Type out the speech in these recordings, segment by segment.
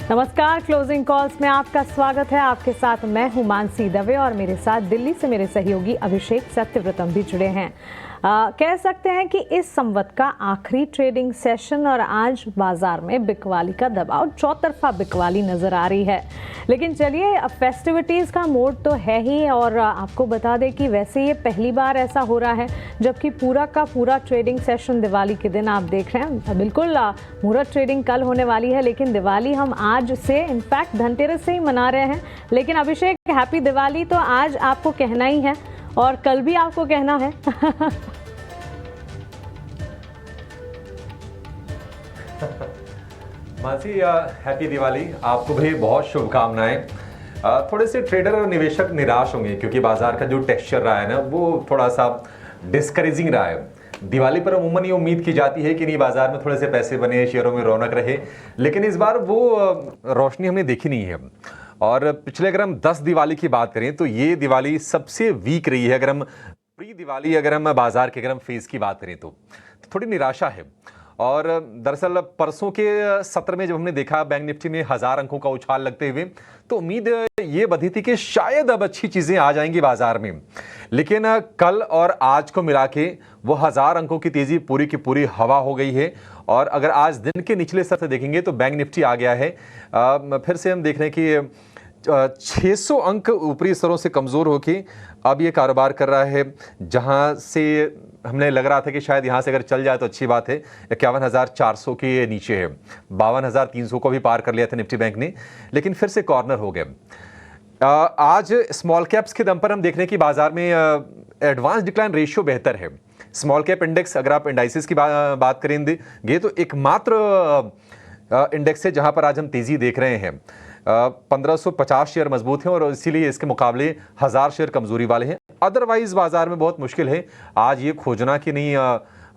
नमस्कार, closing calls में आपका स्वागत है। आपके साथ मैं हूं मानसी दवे और मेरे साथ दिल्ली से मेरे सहयोगी अभिषेक सत्यव्रतम भी जुड़े हैं। कह सकते हैं कि इस संवत का आखिरी ट्रेडिंग सेशन और आज बाजार में बिकवाली का दबाव, चौतरफा बिकवाली नजर आ रही है। लेकिन चलिए, अब फेस्टिविटीज का मोड तो है ही और आपको बता दें कि वैसे ये पहली बार ऐसा हो रहा है जबकि पूरा का पूरा ट्रेडिंग सेशन दिवाली के दिन आप देख रहे हैं। बिल्कुल मुहूर्त ट्रेडिंग कल होने वाली है, लेकिन दिवाली हम आज से, इनफैक्ट धनतेरस से ही मना रहे हैं। लेकिन अभिषेक, हैप्पी दिवाली तो आज आपको कहना ही है और कल भी आपको कहना है। मानसी, हैप्पी दिवाली। आपको भी बहुत शुभकामनाएं। थोड़े से ट्रेडर और निवेशक निराश होंगे क्योंकि बाजार का जो टेक्सचर रहा है ना, वो थोड़ा सा डिस्करेजिंग रहा है। दिवाली पर अमूमन ये उम्मीद की जाती है कि नहीं, बाजार में थोड़े से पैसे बने, शेयरों में रौनक रहे, लेकिन इस बार वो रोशनी हमने देखी नहीं है। और पिछले अगर हम 10 दिवाली की बात करें तो ये दिवाली सबसे वीक रही है। अगर हम प्री दिवाली, अगर हम बाजार के फेज की बात करें तो थोड़ी निराशा है। और दरअसल परसों के सत्र में जब हमने देखा बैंक निफ्टी में 1000 अंकों का उछाल लगते हुए, तो उम्मीद ये बधी थी कि शायद अब अच्छी चीजें आ जाएंगी बाजार में। लेकिन कल और आज को मिला के वो 1000 अंकों की तेजी पूरी की पूरी हवा हो गई है। और अगर आज दिन के निचले स्तर से देखेंगे तो बैंक निफ्टी आ गया है। फिर से हम देख रहे हैं कि 600 अंक ऊपरी स्तरों से कमजोर होके अब ये कारोबार कर रहा है, जहां से हमने लग रहा था कि शायद यहां से अगर चल जाए तो अच्छी बात है। 51,400 के नीचे है, 52,300 को भी पार कर लिया था निफ्टी बैंक ने, लेकिन फिर से कॉर्नर हो गए। आज स्मॉल कैप्स के दम पर हम देख रहे हैं कि बाजार में एडवांस डिक्लाइन रेशियो बेहतर है। स्मॉल कैप इंडेक्स, अगर आप इंडाइसिस की बात करेंगे तो एकमात्र इंडेक्स है जहां पर आज हम तेजी देख रहे हैं। 1550 शेयर मजबूत हैं और इसीलिए इसके मुकाबले 1000 शेयर कमजोरी वाले हैं। अदरवाइज बाजार में बहुत मुश्किल है आज ये खोजना कि नहीं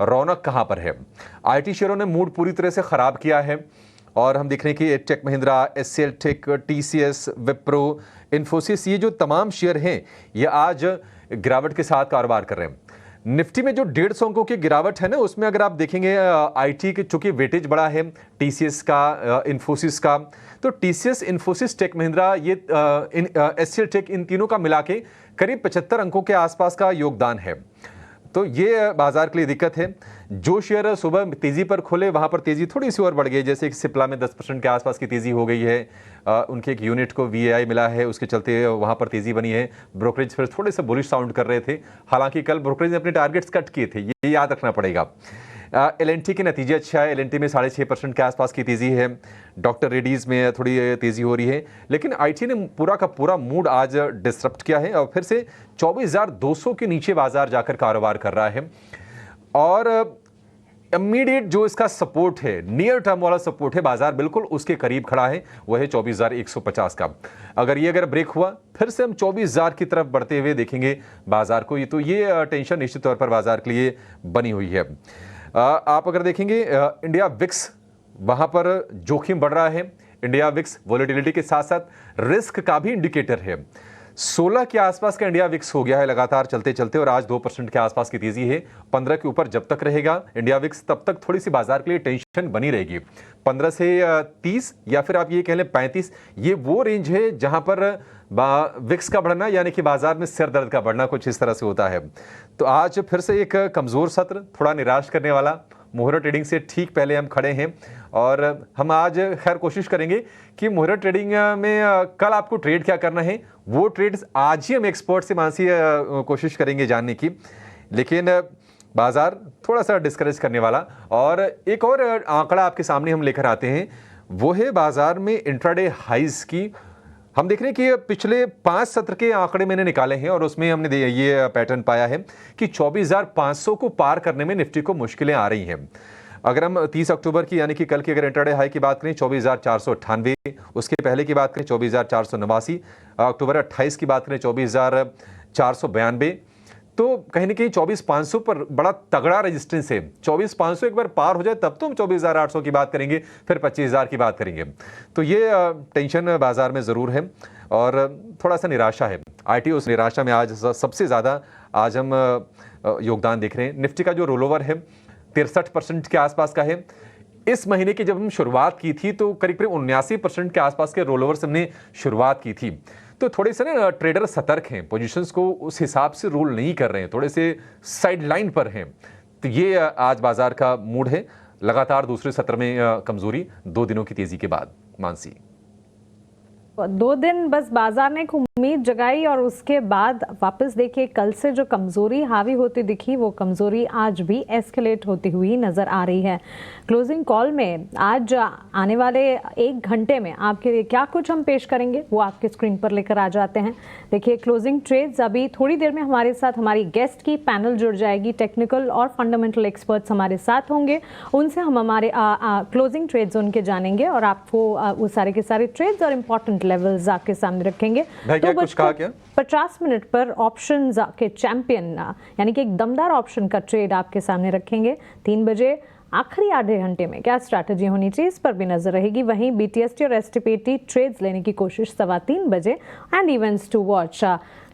रौनक कहां पर है। आईटी शेयरों ने मूड पूरी तरह से खराब किया है और हम देख रहे हैं कि tech Mahindra, HCL tech, TCS, Wipro, Infosys, ये जो तमाम शेयर हैं ये आज गिरावट के साथ कारोबार कर रहे हैं। निफ्टी में जो 150 अंकों की गिरावट है ना, उसमें अगर आप देखेंगे आईटी के चूंकि वेटेज बड़ा है टीसीएस का, इन्फोसिस का, तो टीसीएस, इन्फोसिस, टेक महिंद्रा, ये एचसीएल टेक, इन तीनों का मिला के करीब 75 अंकों के आसपास का योगदान है। तो ये बाजार के लिए दिक्कत है। जो शेयर सुबह तेजी पर खोले वहां पर तेजी थोड़ी सी और बढ़ गई, जैसे कि सिप्ला में 10% के आसपास की तेजी हो गई है। उनके एक यूनिट को वीएआई मिला है, उसके चलते वहां पर तेजी बनी है। ब्रोकरेज फिर थोड़े से बुलिश साउंड कर रहे थे, हालांकि कल ब्रोकरेज ने अपने टारगेट्स कट किए थे, ये याद रखना पड़ेगा। एलएनटी के नतीजे अच्छा है, एलएनटी में 6.5% के आसपास की तेजी है। डॉक्टर रेड्डीज में थोड़ी तेजी हो रही है, लेकिन आईटी ने पूरा का पूरा मूड आज डिसरप्ट किया है और फिर से 24,200 के नीचे बाजार जाकर कारोबार कर रहा है। और इमीडिएट जो इसका सपोर्ट है, नियर टर्म वाला सपोर्ट है, बाजार बिल्कुल उसके करीब खड़ा है, वह है 24,150 का। अगर ब्रेक हुआ फिर से हम 24,000 की तरफ बढ़ते हुए देखेंगे बाजार को। ये टेंशन निश्चित तौर पर बाजार के लिए बनी हुई है। आप अगर देखेंगे इंडिया विक्स, वहां पर जोखिम बढ़ रहा है। इंडिया विक्स वोलेटिलिटी के साथ साथ रिस्क का भी इंडिकेटर है। 16 के आसपास का इंडिया विक्स हो गया है लगातार चलते चलते, और आज 2% के आसपास की तेजी है। 15 के ऊपर जब तक रहेगा इंडिया विक्स, तब तक थोड़ी सी बाजार के लिए टेंशन बनी रहेगी। 15 से 30 या फिर आप ये कह लें 35, ये वो रेंज है जहां पर विक्स का बढ़ना यानी कि बाजार में सिर दर्द का बढ़ना कुछ इस तरह से होता है। तो आज फिर से एक कमजोर सत्र, थोड़ा निराश करने वाला। मुहूर्त ट्रेडिंग से ठीक पहले हम खड़े हैं और हम आज खैर कोशिश करेंगे कि मुहूर्त ट्रेडिंग में कल आपको ट्रेड क्या करना है, वो ट्रेड्स आज ही हम एक्सपर्ट से मानसी कोशिश करेंगे जानने की। लेकिन बाजार थोड़ा सा डिस्करेज करने वाला। और एक और आंकड़ा आपके सामने हम लेकर आते हैं, वो है बाजार में इंट्राडे हाइज की। हम देख रहे हैं कि पिछले 5 सत्र के आंकड़े मैंने निकाले हैं और उसमें हमने ये पैटर्न पाया है कि 24,500 को पार करने में निफ्टी को मुश्किलें आ रही हैं। अगर हम 30 अक्टूबर की यानी कि कल की अगर इंट्राडे हाई की बात करें 24,498, उसके पहले की बात करें 24,489, अक्टूबर 28 की बात करें 24,492, तो कहीं ना कहीं 24,500 पर बड़ा तगड़ा रेजिस्टेंस है। 24,500 एक बार पार हो जाए तब तो हम 24,800 की बात करेंगे, फिर 25,000 की बात करेंगे। तो ये टेंशन बाजार में ज़रूर है और थोड़ा सा निराशा है। आईटी उस निराशा में आज सबसे ज़्यादा आज हम योगदान देख रहे हैं। निफ्टी का जो रोल ओवर है 63% के आसपास का है। इस महीने की जब हम शुरुआत की थी तो करीब करीब 79% के आसपास के रोल ओवर्स हमने शुरुआत की थी। तो थोड़े से ना ट्रेडर सतर्क हैं, पोजीशंस को उस हिसाब से रोल नहीं कर रहे हैं, थोड़े से साइड लाइन पर हैं। तो ये आज बाजार का मूड है। लगातार दूसरे सत्र में कमजोरी 2 दिनों की तेजी के बाद। मानसी, 2 दिन बस बाजार ने एक उम्मीद जगाई और उसके बाद वापस देखिए कल से जो कमजोरी हावी होती दिखी वो कमजोरी आज भी एस्केलेट होती हुई नजर आ रही है। क्लोजिंग कॉल में आज आने वाले 1 घंटे में आपके लिए क्या कुछ हम पेश करेंगे वो आपके स्क्रीन पर लेकर आ जाते हैं। देखिए क्लोजिंग ट्रेड्स अभी थोड़ी देर में हमारे साथ हमारी गेस्ट की पैनल जुड़ जाएगी, टेक्निकल और फंडामेंटल एक्सपर्ट्स हमारे साथ होंगे, उनसे हम हमारे क्लोजिंग ट्रेड्स उनके जानेंगे और आपको वो सारे के सारे ट्रेड्स और इंपॉर्टेंट लेवल्स आपके सामने रखेंगे। तो कुछ कहा क्या? 50 मिनट पर ऑप्शंस के चैंपियन यानी कि एक दमदार ऑप्शन का ट्रेड आपके सामने रखेंगे। 3 बजे आखिरी आधे घंटे में क्या स्ट्रैटेजी होनी चाहिए इस पर भी नजर रहेगी। वहीं बीटीएसटी और एसटीपीटी ट्रेड्स लेने की कोशिश 3:15 बजे एंड इवेंट्स टू वॉच।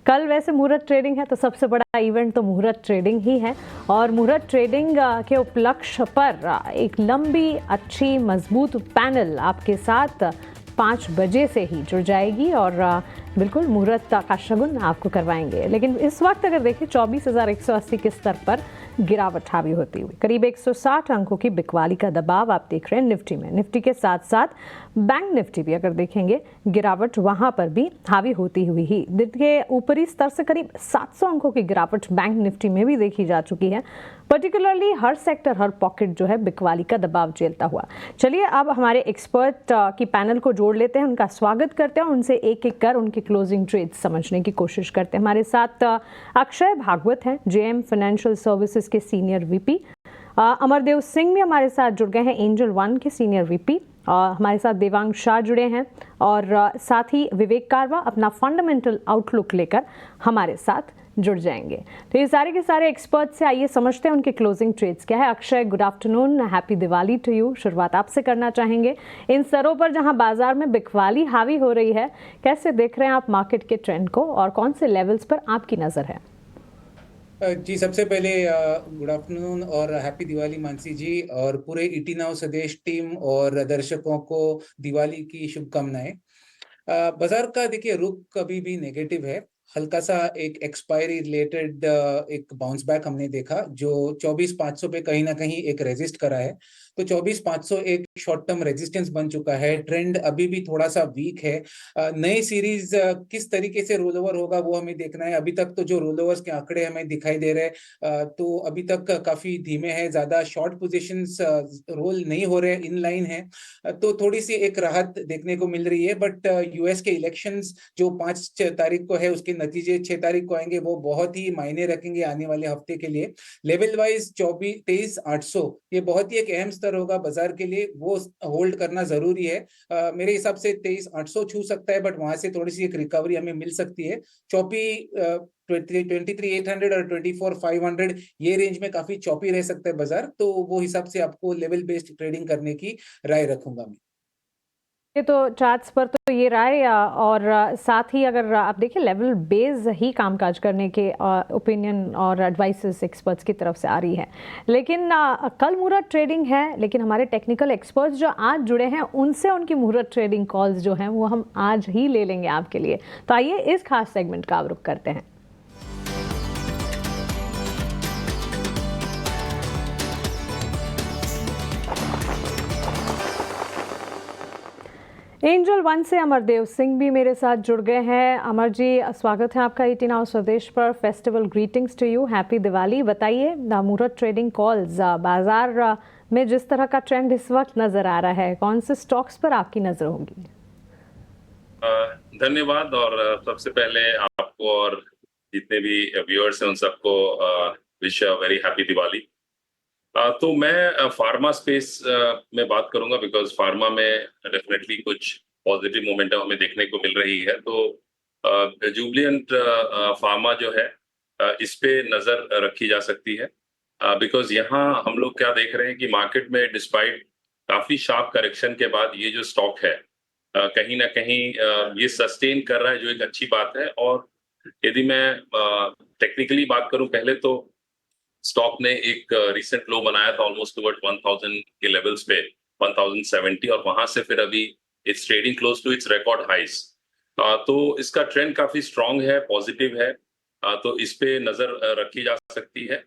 कल वैसे मुहूर्त ट्रेडिंग है तो सबसे बड़ा इवेंट तो मुहूर्त ट्रेडिंग ही है और मुहूर्त ट्रेडिंग के उपलक्ष्य पर एक लंबी अच्छी मजबूत पैनल आपके साथ 5 बजे से ही जुड़ जाएगी और बिल्कुल मुहूर्त का शगुन आपको करवाएंगे। लेकिन इस वक्त अगर देखें 24,180 के स्तर पर गिरावट हावी होती हुई करीब 160 अंकों की बिकवाली का दबाव आप देख रहे हैं निफ्टी में। निफ्टी के साथ साथ बैंक निफ्टी भी अगर देखेंगे गिरावट वहां पर भी हावी होती हुई ही दिन के ऊपरी स्तर से करीब 700 अंकों की गिरावट बैंक निफ्टी में भी देखी जा चुकी है। पर्टिकुलरली हर सेक्टर हर पॉकेट जो है बिकवाली का दबाव झेलता हुआ। चलिए अब हमारे एक्सपर्ट की पैनल को जोड़ लेते हैं, उनका स्वागत करते हैं, उनसे एक एक कर उनकी क्लोजिंग ट्रेड समझने की कोशिश करते हैं। हमारे साथ अक्षय भागवत हैं, जेएम फाइनेंशियल सर्विसेज के सीनियर वीपी। अमरदेव सिंह भी हमारे साथ जुड़ गए हैं, एंजल वन के सीनियर वीपी। हमारे साथ देवांग शाह जुड़े हैं और साथ ही विवेक कारवा अपना फंडामेंटल आउटलुक लेकर हमारे साथ जुड़ जाएंगे। तो ये सारे के सारे एक्सपर्ट से आइए समझते हैं उनके क्लोजिंग ट्रेड्स क्या है। Akshay, good afternoon, happy Diwali to you. शुरुआत आपसे करना चाहेंगे इन स्तरों पर जहां बाजार में बिकवाली हावी हो रही है, कैसे देख रहे हैं आप मार्केट के ट्रेंड को और कौन से लेवल्स पर आपकी नजर है? जी, सबसे पहले गुड आफ्टरनून और हैप्पी दिवाली मानसी जी और पूरे ईटी नाउ स्वदेश टीम और दर्शकों को दिवाली की शुभकामनाएं। बाजार का देखिए रुख अभी भी नेगेटिव है। हल्का सा एक एक्सपायरी रिलेटेड एक बाउंस बैक हमने देखा जो 24,500 पे कहीं ना कहीं एक रेजिस्ट करा है। तो 24,500 एक शॉर्ट टर्म रेजिस्टेंस बन चुका है। ट्रेंड अभी भी थोड़ा सा वीक है। नई सीरीज किस तरीके से रोल ओवर होगा वो हमें देखना है। अभी तक तो जो रोल ओवर्स के आंकड़े हमें दिखाई दे रहे हैं तो अभी तक काफी धीमे हैं, ज्यादा शॉर्ट पोजीशंस रोल नहीं हो रहे, इन लाइन है। तो थोड़ी सी एक राहत देखने को मिल रही है। बट यूएस के इलेक्शंस जो 5 तारीख को है उसके नतीजे 6 तारीख को आएंगे, वो बहुत ही मायने रखेंगे आने वाले हफ्ते के लिए। लेवल वाइज 23,800 ये बहुत ही एक अहम स्तर होगा बाजार के लिए, वो होल्ड करना जरूरी है। मेरे हिसाब से 23,800 छू सकता है, बट वहां से थोड़ी सी एक रिकवरी हमें मिल सकती है। चौपी 23,800 और 24,500 ये रेंज में काफी चौपी रह सकता है बाजार। तो वो हिसाब से आपको लेवल बेस्ड ट्रेडिंग करने की राय रखूंगा मैं। ये तो चार्ट्स पर तो ये राय और साथ ही अगर आप देखिए लेवल बेस ही कामकाज करने के ओपिनियन और एडवाइसेस एक्सपर्ट्स की तरफ से आ रही है। लेकिन कल मुहूर्त ट्रेडिंग है, लेकिन हमारे टेक्निकल एक्सपर्ट्स जो आज जुड़े हैं उनसे उनकी मुहूर्त ट्रेडिंग कॉल्स जो हैं वो हम आज ही ले लेंगे आपके लिए। तो आइए इस खास सेगमेंट का रुख करते हैं। एंजल वन से अमरदेव सिंह भी मेरे साथ जुड़ गए हैं। अमर जी, स्वागत है आपका ईटी नाउ स्वदेश पर। Festival greetings to you, happy Diwali. बताइए मुहूर्त ट्रेडिंग कॉल्स, बाजार में जिस तरह का ट्रेंड इस वक्त नजर आ रहा है, कौन से स्टॉक्स पर आपकी नजर होगी? धन्यवाद। और सबसे पहले आपको और जितने भी व्यूअर्स हैं उन सबको विश वेरी हैप्पी दिवाली। तो मैं फार्मा स्पेस में बात करूंगा बिकॉज फार्मा में डेफिनेटली कुछ पॉजिटिव मोमेंटम हमें देखने को मिल रही है। तो जुबलिएंट फार्मा जो है इस पे नजर रखी जा सकती है बिकॉज यहाँ हम लोग क्या देख रहे हैं कि मार्केट में डिस्पाइट काफी शार्प करेक्शन के बाद ये जो स्टॉक है कहीं ना कहीं ये सस्टेन कर रहा है, जो एक अच्छी बात है। और यदि मैं टेक्निकली बात करूं पहले तो स्टॉक ने एक रिसेंट लो बनाया था ऑलमोस्ट टुवर्ड 1000 के लेवल्स पे, 1070 और वहां से फिर अभी it's trading close to its record highs. तो इसका ट्रेंड काफी स्ट्रांग है, पॉजिटिव है। तो इस पे नजर रखी जा सकती है।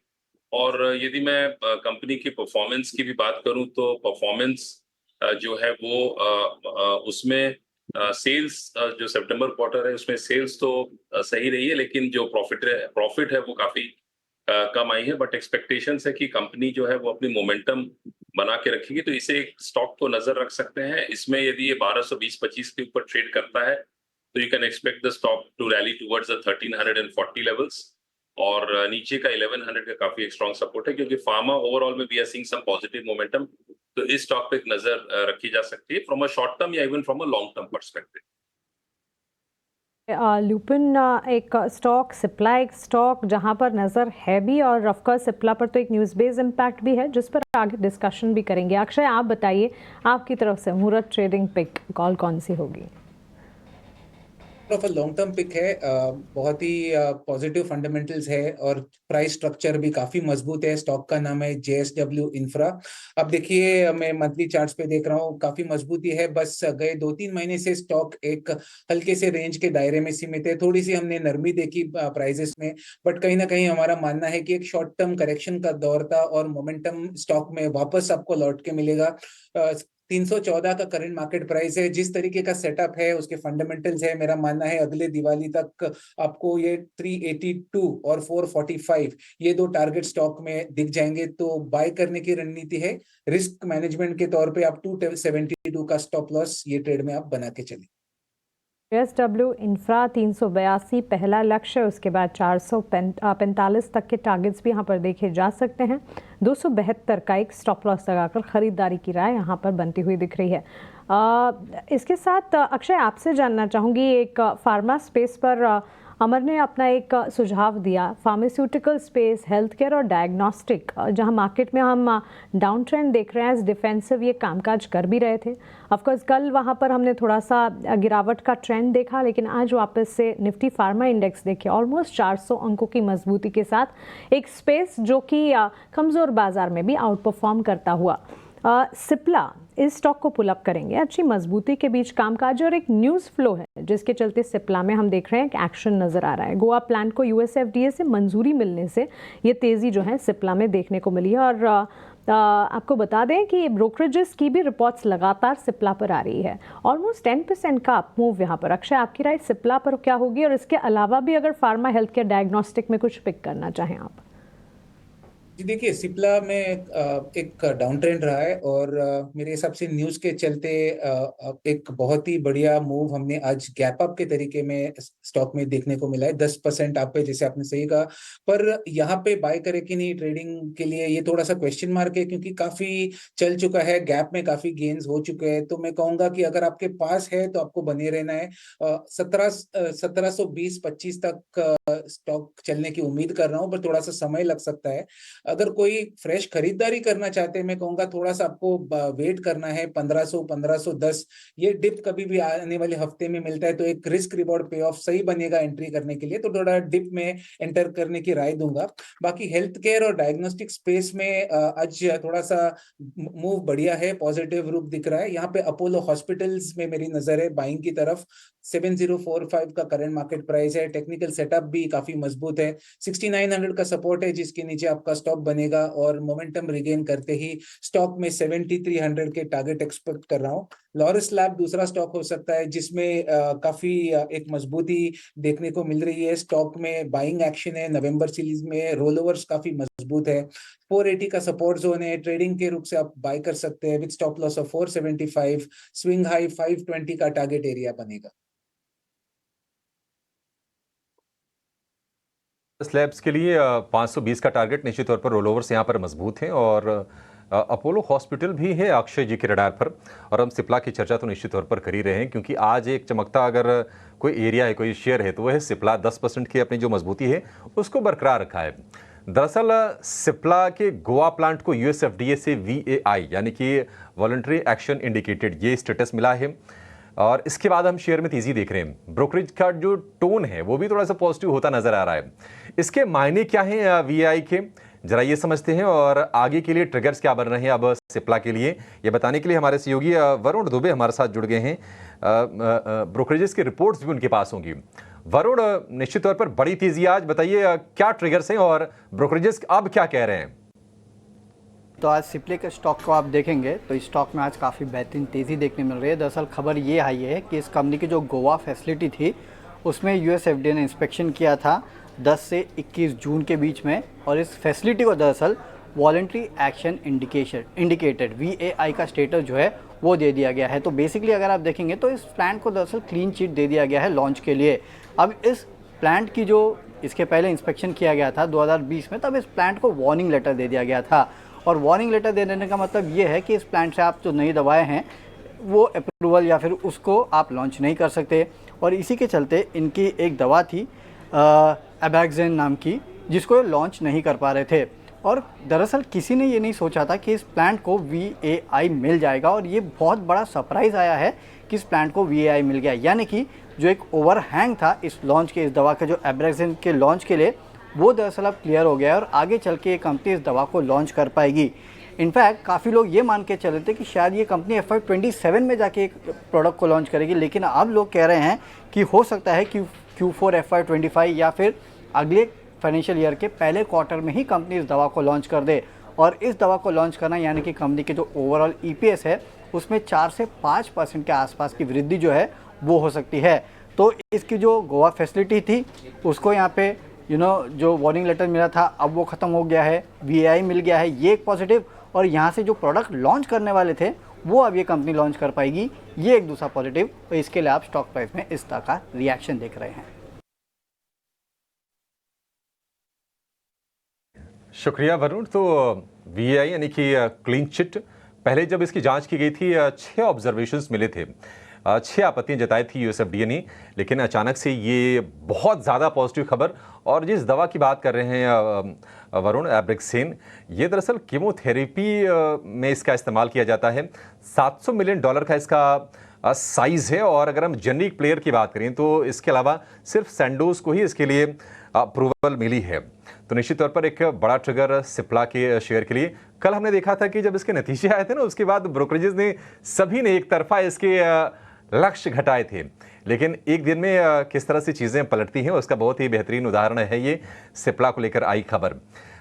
और यदि मैं कंपनी की परफॉर्मेंस की भी बात करूं तो परफॉर्मेंस जो है वो उसमें सेल्स जो सितंबर क्वार्टर है उसमें सेल्स तो सही रही है, लेकिन जो प्रॉफिट है वो काफी कम आई है। बट एक्सपेक्टेशंस है कि कंपनी जो है वो अपनी मोमेंटम बना के रखेगी, तो इसे एक स्टॉक को नजर रख सकते हैं। इसमें यदि ये 1220-25 के ऊपर ट्रेड करता है तो you can expect the stock to rally towards the 1340 levels, और नीचे का 1100 का काफी स्ट्रॉन्ग सपोर्ट है, क्योंकि फार्मा ओवरऑल में we are seeing some positive momentum. तो इस स्टॉक पे एक नजर रखी जा सकती है फ्रॉम अ शॉर्ट टर्म या even from a long term perspective. Lupin एक स्टॉक, सिप्ला एक स्टॉक जहां पर नज़र है भी, और ऑफकोर्स सिप्ला पर तो एक न्यूज़ बेस्ड इम्पैक्ट भी है जिस पर आगे डिस्कशन भी करेंगे। अक्षय, आप बताइए आपकी तरफ से मुहूर्त ट्रेडिंग पिक कॉल कौन सी होगी? ऑफ लॉन्ग टर्म पिक है। बहुत ही पॉजिटिव फंडामेंटल्स है और प्राइस स्ट्रक्चर भी काफी मजबूत है। स्टॉक का नाम है JSW इंफ्रा। अब देखिए, मैं मंथली चार्ट्स पे देख रहा हूँ, काफी मजबूती है। बस गए 2-3 महीने से स्टॉक एक हल्के से रेंज के दायरे में सीमित है। थोड़ी सी हमने नरमी देखी प्राइजेस में, बट कहीं ना कहीं हमारा मानना है कि एक शॉर्ट टर्म करेक्शन का दौर था और मोमेंटम स्टॉक में वापस आपको लौट के मिलेगा। 314 का करंट मार्केट प्राइस है। जिस तरीके का सेटअप है, उसके फंडामेंटल्स है, मेरा मानना है अगले दिवाली तक आपको ये 382 और 445 ये दो टारगेट स्टॉक में दिख जाएंगे। तो बाय करने की रणनीति है। रिस्क मैनेजमेंट के तौर पे आप 272 का स्टॉप लॉस ये ट्रेड में आप बना के चलें। JSW इंफ्रा 382 पहला लक्ष्य, उसके बाद 445 तक के टारगेट्स भी यहाँ पर देखे जा सकते हैं। 272 का एक स्टॉप लॉस लगाकर खरीदारी की राय यहाँ पर बनती हुई दिख रही है। इसके साथ अक्षय, आपसे जानना चाहूँगी, एक फार्मा स्पेस पर अमर ने अपना एक सुझाव दिया। फार्मास्यूटिकल स्पेस, हेल्थ केयर और डायग्नोस्टिक, जहां मार्केट में हम डाउन ट्रेंड देख रहे हैं, एज डिफेंसिव ये कामकाज कर भी रहे थे। ऑफकोर्स कल वहां पर हमने थोड़ा सा गिरावट का ट्रेंड देखा, लेकिन आज वापस से निफ्टी फार्मा इंडेक्स देखिए ऑलमोस्ट 400 अंकों की मजबूती के साथ एक स्पेस जो कि कमज़ोर बाजार में भी आउट परफॉर्म करता हुआ। सिप्ला, इस स्टॉक को पुल अप करेंगे, अच्छी मजबूती के बीच कामकाज और एक न्यूज़ फ्लो है जिसके चलते सिप्ला में हम देख रहे हैं कि एक्शन नजर आ रहा है। गोवा प्लांट को US FDA से मंजूरी मिलने से ये तेज़ी जो है सिप्ला में देखने को मिली है। और आपको बता दें कि ब्रोकरेजेस की भी रिपोर्ट्स लगातार सिप्ला पर आ रही है। ऑलमोस्ट 10% का अप मूव यहाँ पर। अक्षय, आपकी राय सिप्ला पर क्या होगी, और इसके अलावा भी अगर फार्मा, हेल्थ केयर, डायग्नोस्टिक में कुछ पिक करना चाहें आप? जी देखिए, सिप्ला में एक डाउन ट्रेंड रहा है और मेरे हिसाब से न्यूज के चलते एक बहुत ही बढ़िया मूव हमने आज गैप अप के तरीके में स्टॉक में देखने को मिला है। 10% आप पे, जैसे आपने सही कहा, पर यहाँ पे बाय करे कि नहीं ट्रेडिंग के लिए ये थोड़ा सा क्वेश्चन मार्क है, क्योंकि काफी चल चुका है, गैप में काफी गेन्स हो चुके हैं। तो मैं कहूंगा कि अगर आपके पास है तो आपको बने रहना है। 1720-25 तक स्टॉक चलने की उम्मीद कर रहा हूँ, पर थोड़ा सा समय लग सकता है। अगर कोई फ्रेश खरीदारी करना चाहते हैं, मैं कहूंगा थोड़ा सा आपको वेट करना है। 1500-1510 ये डिप कभी भी आने वाले हफ्ते में मिलता है, तो एक रिस्क रिवॉर्ड पे ऑफ सही बनेगा एंट्री करने के लिए। तो थोड़ा डिप में एंटर करने की राय दूंगा। बाकी हेल्थ केयर और डायग्नोस्टिक स्पेस में आज थोड़ा सा मूव बढ़िया है, पॉजिटिव रूप दिख रहा है। यहाँ पे अपोलो हॉस्पिटल्स में मेरी नजर है बाइंग की तरफ। 7045 का करंट मार्केट प्राइस है। टेक्निकल सेटअप भी काफी मजबूत है। 6900 का सपोर्ट है जिसके नीचे आपका स्टॉप बनेगा, और मोमेंटम रिगेन करते ही स्टॉक में 7300 के टारगेट एक्सपेक्ट कर रहा हूँ। लॉरस लैब दूसरा स्टॉक हो सकता है जिसमें काफी एक मजबूती देखने को मिल रही है। स्टॉक में बाइंग एक्शन है। नवंबर सीरीज में रोल ओवर्स काफी मजबूत है। 480 का सपोर्ट जोन है। ट्रेडिंग के रूप से आप बाय कर सकते हैं with stop loss of 475। Swing high 520 का टारगेट एरिया बनेगा। स्लैब्स के लिए 520 का टारगेट निश्चित तौर पर रोल ओवर्स यहाँ पर मजबूत हैं, और अपोलो हॉस्पिटल भी है अक्षय जी के रडार पर। और हम सिप्ला की चर्चा तो निश्चित तौर पर कर ही रहे हैं, क्योंकि आज एक चमकता अगर कोई एरिया है, कोई शेयर है, तो वह है सिप्ला। 10% की अपनी जो मजबूती है उसको बरकरार रखा है। दरअसल सिप्ला के गोवा प्लांट को US FDA से VAI यानी कि वॉलंटरी एक्शन इंडिकेटेड ये स्टेटस मिला है, और इसके बाद हम शेयर में तेजी देख रहे हैं। ब्रोकरेज का जो टोन है वो भी थोड़ा सा पॉजिटिव होता नजर आ रहा है। इसके मायने क्या हैं VAI के? जरा ये समझते हैं और आगे के लिए ट्रिगर्स क्या बन रहे हैं अब सिप्ला के लिए, ये बताने के लिए हमारे सहयोगी वरुण दुबे हमारे साथ जुड़ गए हैं। ब्रोकरेजेस की रिपोर्ट्स भी उनके पास होंगी। वरुण, निश्चित तौर पर बड़ी तेजी आज, बताइए क्या ट्रिगर्स हैं और ब्रोकरेजेस अब क्या कह रहे हैं? तो आज सिप्ला के स्टॉक को आप देखेंगे तो इस स्टॉक में आज काफ़ी बेहतरीन तेज़ी देखने मिल रही है। दरअसल खबर ये आई है कि इस कंपनी की जो गोवा फैसिलिटी थी उसमें यूएस एफडीए ने इंस्पेक्शन किया था 10 से 21 जून के बीच में, और इस फैसिलिटी को दरअसल वॉलंटरी एक्शन इंडिकेटेड VAI का स्टेटस जो है वो दे दिया गया है। तो बेसिकली अगर आप देखेंगे तो इस प्लांट को दरअसल क्लीन चिट दे दिया गया है लॉन्च के लिए। अब इस प्लांट की जो इसके पहले इंस्पेक्शन किया गया था 2020 में, तब इस प्लांट को वार्निंग लेटर दे दिया गया था, और वार्निंग लेटर दे देने का मतलब ये है कि इस प्लांट से आप जो नई दवाएं हैं वो अप्रूवल या फिर उसको आप लॉन्च नहीं कर सकते। और इसी के चलते इनकी एक दवा थी एबैक्सेन नाम की, जिसको लॉन्च नहीं कर पा रहे थे। और दरअसल किसी ने ये नहीं सोचा था कि इस प्लांट को VAI मिल जाएगा, और ये बहुत बड़ा सरप्राइज़ आया है कि इस प्लांट को VAI मिल गया। यानी कि जो एक ओवरहैंग था इस लॉन्च के, इस दवा के जो एब्रेक्सेन के लॉन्च के लिए, वो दरअसल अब क्लियर हो गया है और आगे चल के ये कंपनी इस दवा को लॉन्च कर पाएगी। इनफैक्ट काफ़ी लोग ये मान के चले थे कि शायद ये कंपनी FY27 में जाके एक प्रोडक्ट को लॉन्च करेगी, लेकिन अब लोग कह रहे हैं कि हो सकता है कि Q4 FY25 या फिर अगले फाइनेंशियल ईयर के पहले क्वार्टर में ही कंपनी इस दवा को लॉन्च कर दे। और इस दवा को लॉन्च करना यानी कि कंपनी के जो ओवरऑल EPS है उसमें 4 से 5% के आसपास की वृद्धि जो है वो हो सकती है। तो इसकी जो गोवा फैसिलिटी थी उसको यहाँ पे जो वार्निंग लेटर मिला था अब वो ख़त्म हो गया है, VAI मिल गया है, ये एक पॉजिटिव। और यहाँ से जो प्रोडक्ट लॉन्च करने वाले थे वो अब ये कंपनी लॉन्च कर पाएगी, ये एक दूसरा पॉजिटिव। तो इसके लिए आप स्टॉक प्राइस में इस तरह का रिएक्शन देख रहे हैं। शुक्रिया वरुण। तो VAI यानी कि क्लीन चिट, पहले जब इसकी जांच की गई थी 6 ऑब्जर्वेशंस मिले थे, 6 आपत्तियां जताई थी USFDA ने, लेकिन अचानक से ये बहुत ज़्यादा पॉजिटिव खबर। और जिस दवा की बात कर रहे हैं वरुण, एब्रेक्सेन, ये दरअसल कीमोथेरेपी में इसका इस्तेमाल किया जाता है। $700 मिलियन का इसका साइज़ है। और अगर हम जेनरिक प्लेयर की बात करें तो इसके अलावा सिर्फ सैंडोज को ही इसके लिए अप्रूवल मिली है। तो निश्चित तौर पर एक बड़ा ट्रिगर सिप्ला के शेयर के लिए। कल हमने देखा था कि जब इसके नतीजे आए थे ना, उसके बाद ब्रोकरेजेस ने सभी ने एक तरफा इसके लक्ष्य घटाए थे, लेकिन एक दिन में किस तरह से चीज़ें पलटती हैं उसका बहुत ही बेहतरीन उदाहरण है ये सिप्ला को लेकर आई खबर।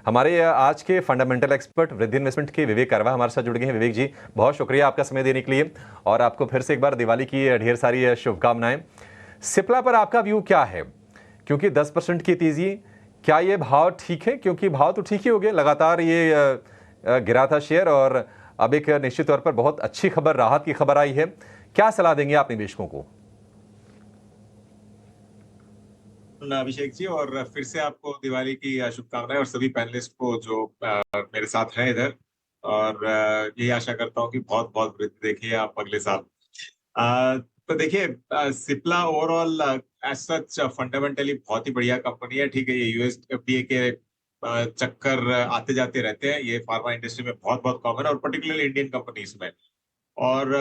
हमारे आज के फंडामेंटल एक्सपर्ट वृद्धि इन्वेस्टमेंट के विवेक करवा हमारे साथ जुड़ गए हैं। विवेक जी, बहुत शुक्रिया आपका समय देने के लिए, और आपको फिर से एक बार दिवाली की ढेर सारी शुभकामनाएं। सिप्ला पर आपका व्यू क्या है, क्योंकि 10% की तेजी, क्या ये भाव ठीक है? क्योंकि भाव तो ठीक ही हो गए, लगातार ये गिरा था शेयर, और अब एक निश्चित तौर पर बहुत अच्छी खबर, राहत की खबर आई है। क्या सलाह देंगे आप निवेशकों को? अभिषेक जी, और फिर से आपको दिवाली की शुभकामनाएं, और सभी पैनलिस्ट को जो मेरे साथ हैं इधर, और यही आशा करता हूं कि बहुत बहुत वृद्धि देखिए आप अगले साल। तो देखिए, Cipla overall as such fundamentally बहुत ही बढ़िया कंपनी है। ठीक है, ये USFDA के चक्कर आते जाते रहते हैं, ये फार्मा इंडस्ट्री में बहुत बहुत कॉमन है, और पर्टिकुलरली इंडियन कंपनीज में। और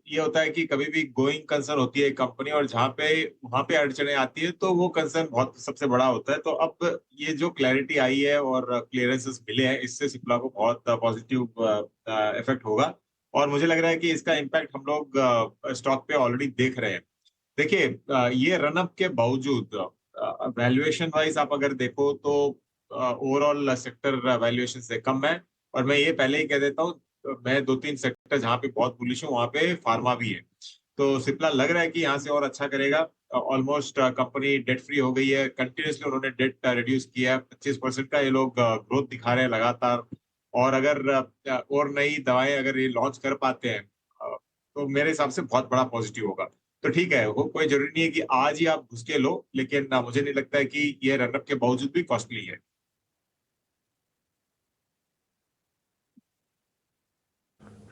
ये होता है कि कभी भी गोइंग कंसर्न होती है कंपनी, और वहां पे अड़चने आती है तो वो कंसर्न बहुत सबसे बड़ा होता है। तो अब ये जो क्लैरिटी आई है और क्लियरेंसेस मिले हैं, इससे सिप्ला को बहुत पॉजिटिव इफेक्ट होगा, और मुझे लग रहा है कि इसका इम्पैक्ट हम लोग स्टॉक पे ऑलरेडी देख रहे हैं। देखिए, ये रनअप के बावजूद वैल्यूएशन वाइज आप अगर देखो तो ओवरऑल सेक्टर वैल्यूएशन से कम है। और मैं ये पहले ही कह देता हूँ, मैं 2-3 सेक्टर जहाँ पे बहुत बुलिश हूँ वहाँ पे फार्मा भी है। तो सिप्ला लग रहा है कि यहाँ से और अच्छा करेगा। ऑलमोस्ट कंपनी डेट फ्री हो गई है, कंटिन्यूसली उन्होंने डेट रिड्यूस किया है, 25% का ये लोग ग्रोथ दिखा रहे हैं लगातार। और अगर और नई दवाएं अगर ये लॉन्च कर पाते हैं तो मेरे हिसाब से बहुत बड़ा पॉजिटिव होगा। तो ठीक है, वो कोई जरूरी नहीं है कि आज ही आप घुस के लो, लेकिन मुझे नहीं लगता है कि ये रनअप के बावजूद भी कॉस्टली है।